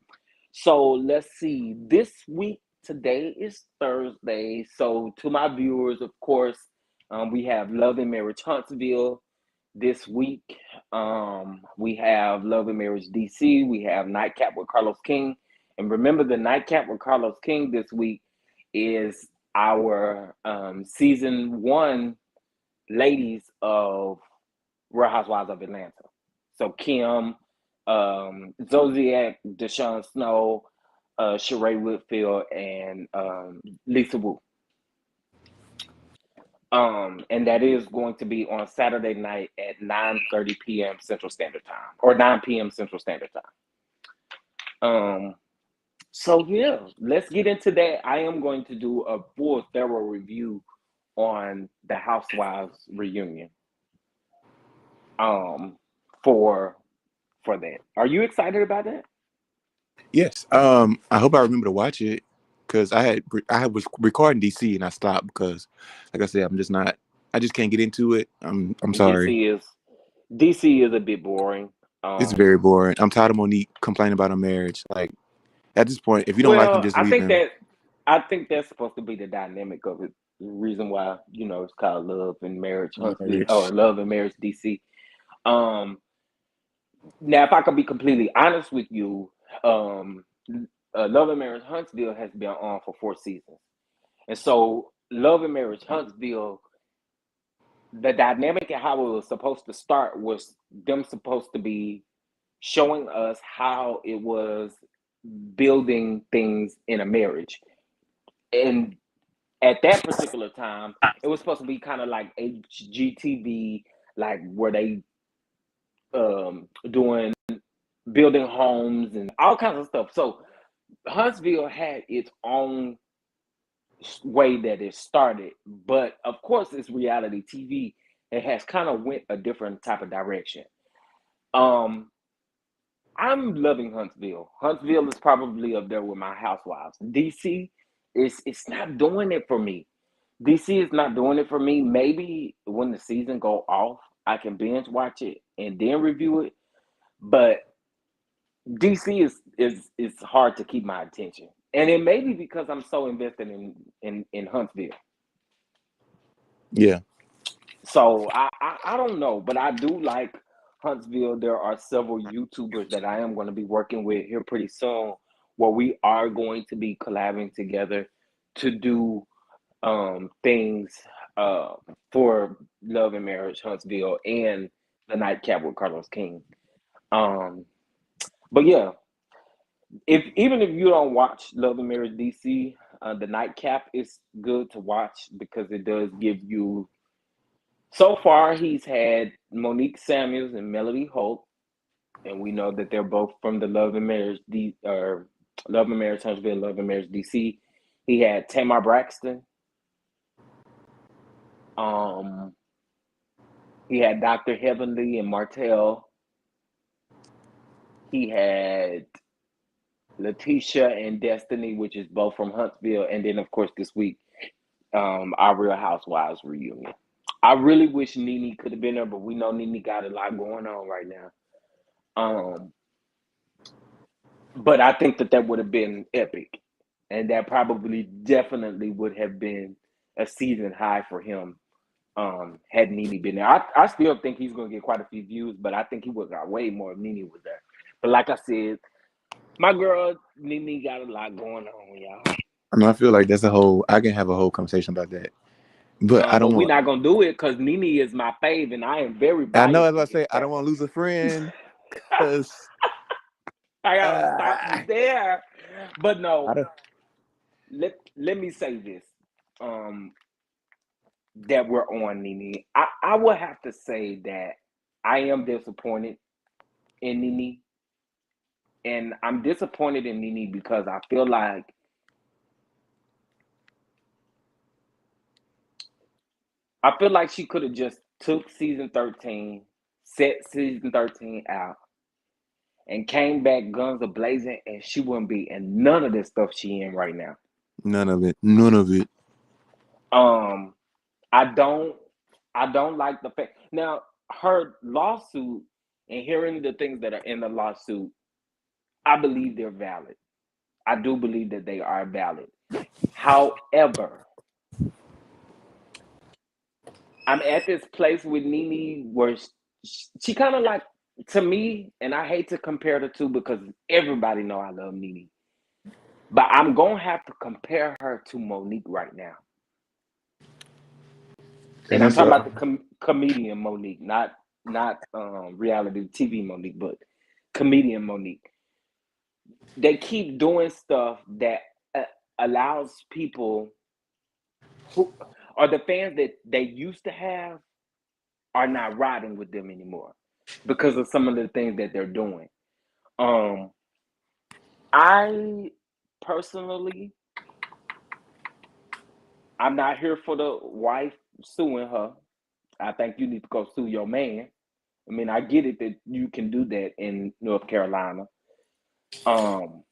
so let's see. This week, today is Thursday. So to my viewers, of course, we have Love and Marriage Huntsville this week. We have Love and Marriage DC. We have Nightcap with Carlos King. And remember, the Nightcap with Carlos King this week is our season 1 ladies of Real Housewives of Atlanta. So Kim, Zodiac, Deshaun Snow, Sheree Whitfield, and Lisa Wu. And that is going to be on Saturday night at 9:30 p.m. Central Standard Time, or 9 p.m. Central Standard Time. So yeah, let's get into that. I am going to do a full thorough review on the Housewives reunion. Um, for that. Are you excited about that? yes. I hope I remember to watch it because I was recording DC and I stopped because, like I said, I'm just not. I just can't get into it. I'm sorry. DC is DC is a bit boring. It's very Um, boring. I'm tired of Monique complaining about her marriage. Like at this point, if you don't like him, well, just leave him. I think that's supposed to be the dynamic of it. The reason why it's called Love and Marriage Huntsville or Marriage. Love and Marriage DC. Um, Now, if I could be completely honest with you, um, Love and Marriage Huntsville has been on for 4 seasons, and so Love and Marriage Huntsville, the dynamic and how it was supposed to start was them supposed to be showing us how it was building things in a marriage. And at that particular time, it was supposed to be kind of like HGTV, like where they doing building homes and all kinds of stuff. So Huntsville had its own way that it started, but of course it's reality TV, it has kind of went a different type of direction. Um, I'm loving Huntsville. Huntsville is probably up there with my housewives. DC is it's not doing it for me. DC is not doing it for me. Maybe when the season go off, I can binge watch it and then review it. But DC is hard to keep my attention, and it may be because I'm so invested in Huntsville. Yeah. So I don't know, but I do like Huntsville. There are several YouTubers that I am going to be working with here pretty soon, where we are going to be collabing together to do things uh, for Love and Marriage Huntsville and the Nightcap with Carlos King. Um, but yeah, if even if you don't watch Love and Marriage DC, the Nightcap is good to watch because it does give you. So far, he's had Monique Samuels and Melody Holt, and we know that they're both from the Love and Marriage or Love and Marriage Huntsville, Love and Marriage DC. He had Tamar Braxton. Um, he had Dr. Heavenly and Martell. He had Letitia and Destiny, which is both from Huntsville, and then of course this week, our Real Housewives reunion. I really wish Nene could have been there, but we know Nene got a lot going on right now. But I think that would have been epic, and that probably definitely would have been a season high for him. Had Nene been there, I still think he's going to get quite a few views, but I think he would have got way more if Nene was there. But like I said, my girl Nene got a lot going on, y'all. I mean, I feel like that's a whole. I can have a whole conversation about that, but I But don't we're want. not gonna do it because Nene is my fave, and I am very I know, biased as I say, against I her. don't want to lose a friend because I gotta stop you I there. But no, don't. let me say this. Um, that we're on Nene. I would have to say that I am disappointed in Nene. And I'm disappointed in Nene because I feel like she could have just took season 13, set season 13 out, and came back guns a blazing, and she wouldn't be in none of this stuff she in right now. None of it. None of it. Um, I don't I don't like the fact now her lawsuit and hearing the things that are in the lawsuit, I believe they're valid. I do believe that they are valid. However, I'm at this place with Nene where she kind of like to me, and I hate to compare the two because everybody know I love Nene, but I'm gonna have to compare her to Monique right now, And and I'm that's talking about the comedian Monique, not reality TV Monique, but comedian Monique. They keep doing stuff that uh, allows people who are the fans that they used to have are not riding with them anymore because of some of the things that they're doing. Um, I personally, I'm not here for the wife suing her. I think you need to go sue your man. I mean, I get it that you can do that in North Carolina. Um,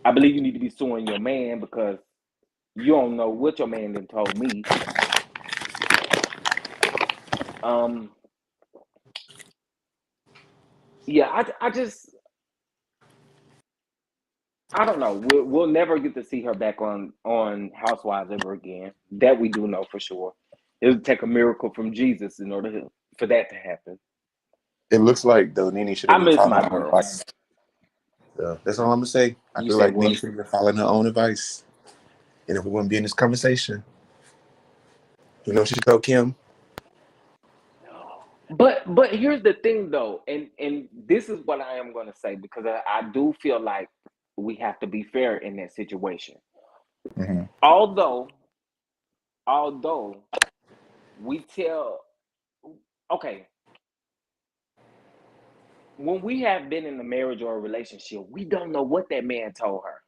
I believe you need to be suing your man because you don't know what your man then told me. Um, yeah, I just I don't know. We'll never get to see her back on Housewives ever again. That we do know for sure. It would take a miracle from Jesus in order for that to happen. it looks like though Nene should I have been miss following my her own girl. advice. So that's all I'm gonna say. I You feel said like Nene what? should have been following her own advice. And if we wouldn't be in this conversation, she told Kim. But here's the thing though, and this is what I am going to say because I do feel like we have to be fair in that situation. Mm-hmm. Although we tell okay, when we have been in a marriage or a relationship, we don't know what that man told her.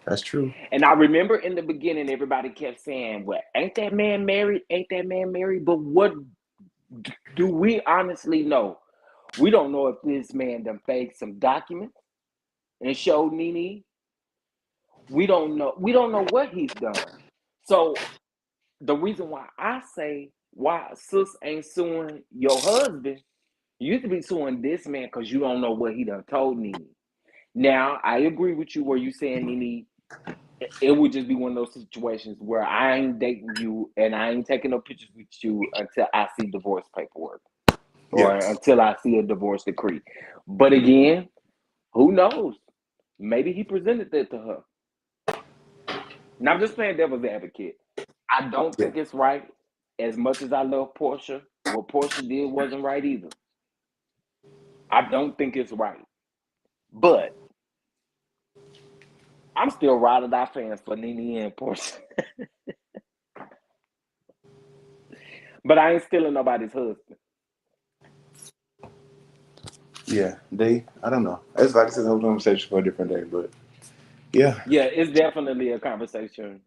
That's true. And I remember in the beginning, everybody kept saying, "Well, ain't that man married? Ain't that man married?" But what do we honestly know? We don't know if this man done faked some documents and showed Nene. We don't know. We don't know what he's done. So the reason why I say why sis ain't suing your husband, you used to be suing this man because you don't know what he done told Nene. Now I agree with you where you saying Nene, it would just be one of those situations where I ain't dating you and I ain't taking no pictures with you until I see divorce paperwork or Yes. until I see a divorce decree. But again, who knows? Maybe he presented that to her. Now I'm just playing devil's advocate. I don't Yeah. think it's right. As much as I love Portia, what Portia did wasn't right either. I don't think it's right. But I'm still ride or die fans for Nene and Portia. But I ain't stealing nobody's husband. Yeah. I don't know. It's like I said, a whole conversation for a different day, but yeah. Yeah, it's definitely a conversation.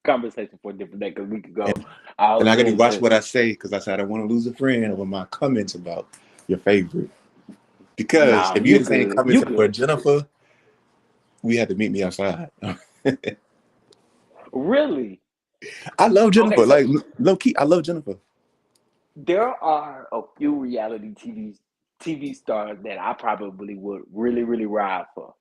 Conversation for a different day because we could go all And I got to watch into. what I say because I said I don't want to lose a friend over my comments about your favorite. Because Nah, if you you had the same good. comments You for good. Jennifer, we had to meet me outside. Really? I love Okay, Jennifer. so Like low key, I love Jennifer. there are a few reality TV stars that I probably would really, really ride for.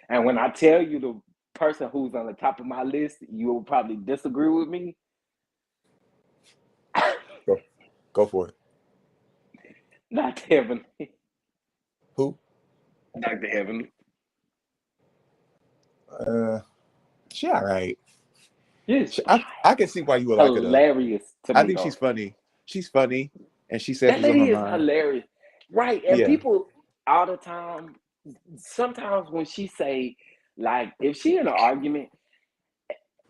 And when I tell you the person who's on the top of my list, you will probably disagree with me. Go, go for it. Not Heavenly. Who? Dr. Heavenly. Uh, she all right. Yes, I can see why you would like her though. hilarious to I me think she's though. funny. She's funny, and she says That what's on her lady is mind. hilarious. Right. And Yeah. people all the time, sometimes when she say, like, if she in an argument,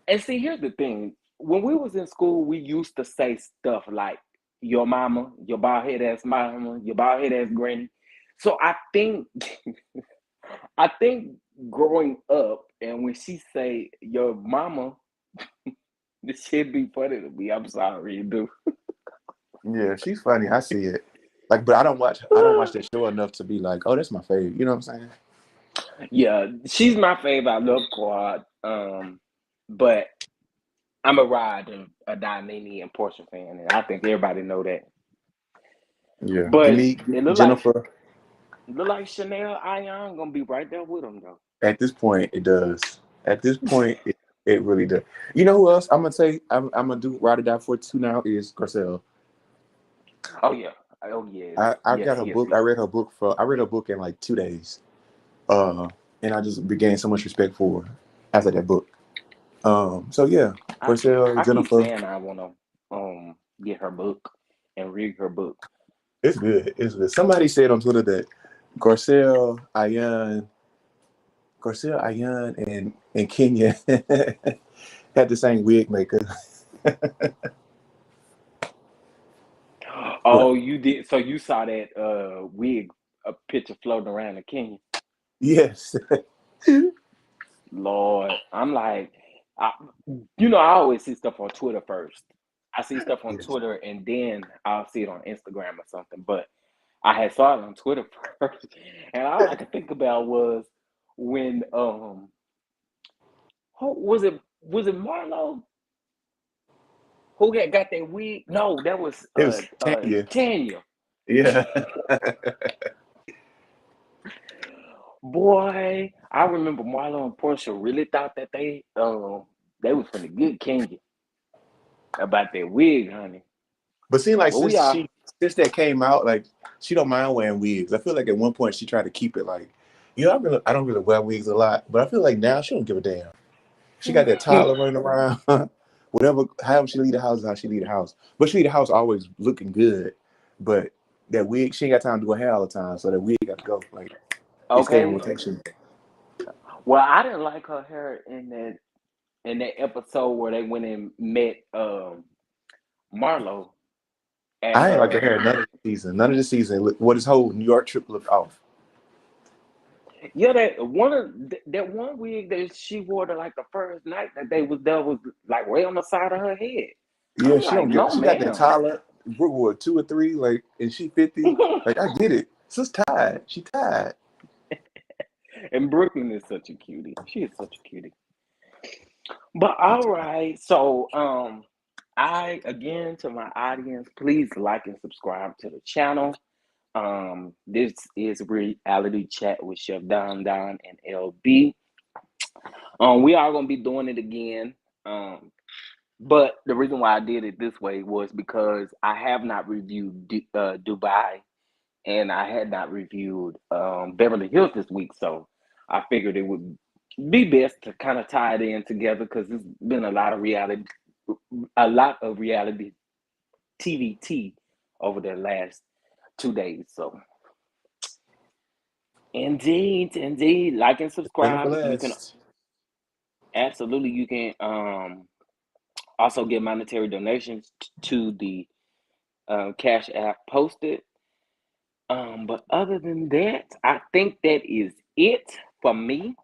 and see, here's the thing. When we was in school, we used to say stuff like your mama, your bald head ass mama, your bald head ass granny. So I think I think growing up and when she say your mama, this shit be funny to me. I'm sorry, dude. Yeah, she's funny. I see it. Like, but I don't watch that show enough to be like, oh, that's my favorite. You know what I'm saying? Yeah, she's my favorite. I love Quad. But I'm a ride a Dynamic and Portia fan, and I think everybody know that. Yeah. Give But me it Jennifer. look like Chanel Ion gonna be right there with them though. At this point, it does. At this point, it really does. You know who else I'm gonna say I'm gonna do ride or die for too now is Garcelle. Oh yeah. Oh yes. I Yes, got her yes, book. yes. I read her book in like 2 days. And I just began so much respect for her after that book. So yeah, Garcelle, I keep Jennifer, saying I wanna get her book and read her book. it's good. It's good. Somebody said on Twitter that Garcelle, Ayan, and Kenya had the same wig maker. But Oh, you did. So you saw that wig a picture floating around in Kenya. yes, Lord, I'm like, I, I always see stuff on Twitter first. I see stuff on yes, Twitter and then I'll see it on Instagram or something. But I had saw it on Twitter first, and all I could think about was when who was it Marlo who had got that wig? No, that was it was Tanya. Tanya. Yeah, Boy, I remember Marlo and Portia really thought that they was finna get Kenya about that wig, honey. but seems like But we are since that came out, like she don't mind wearing wigs. I feel like at one point she tried to keep it like, I don't really wear wigs a lot, but I feel like now she don't give a damn. She got that toddler running around. Whatever, however she leave the house is how she leave the house. But she leave the house always looking good. But that wig, she ain't got time to do her hair all the time. So that wig got to go. Like it stay in okay. rotation. Well, I didn't like her hair in that episode where they went and met Marlo at I ain't like her hair none of the season. None of the season. What his whole New York trip looked off. Yeah, that one wig that she wore to like the first night that was like way on the side of her head. Yeah, I'm she like, don't get. no, She got that ma'am. Tyler Brooke what 2 or 3, like, and she 50. Like, I get it. Sis tired. She tired. And Brooklyn is such a cutie. She is such a cutie. But all right, so I again to my audience, please like and subscribe to the channel. This is Reality Chat with Chef Don and LB. We are gonna be doing it again. But the reason why I did it this way was because I have not reviewed Dubai, and I had not reviewed Beverly Hills this week, so I figured it would be best to kind of tie it in together because there's been a lot of reality TVT over the last 2 days. So, indeed, like and Been a subscribe. You can blast. absolutely you can also give monetary donations to the Cash App posted. But other than that, I think that is it for me.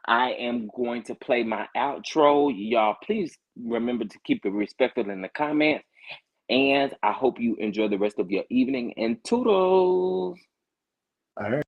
I am going to play my outro. Y'all, please remember to keep it respectful in the comments. And I hope you enjoy the rest of your evening. And toodles. All right.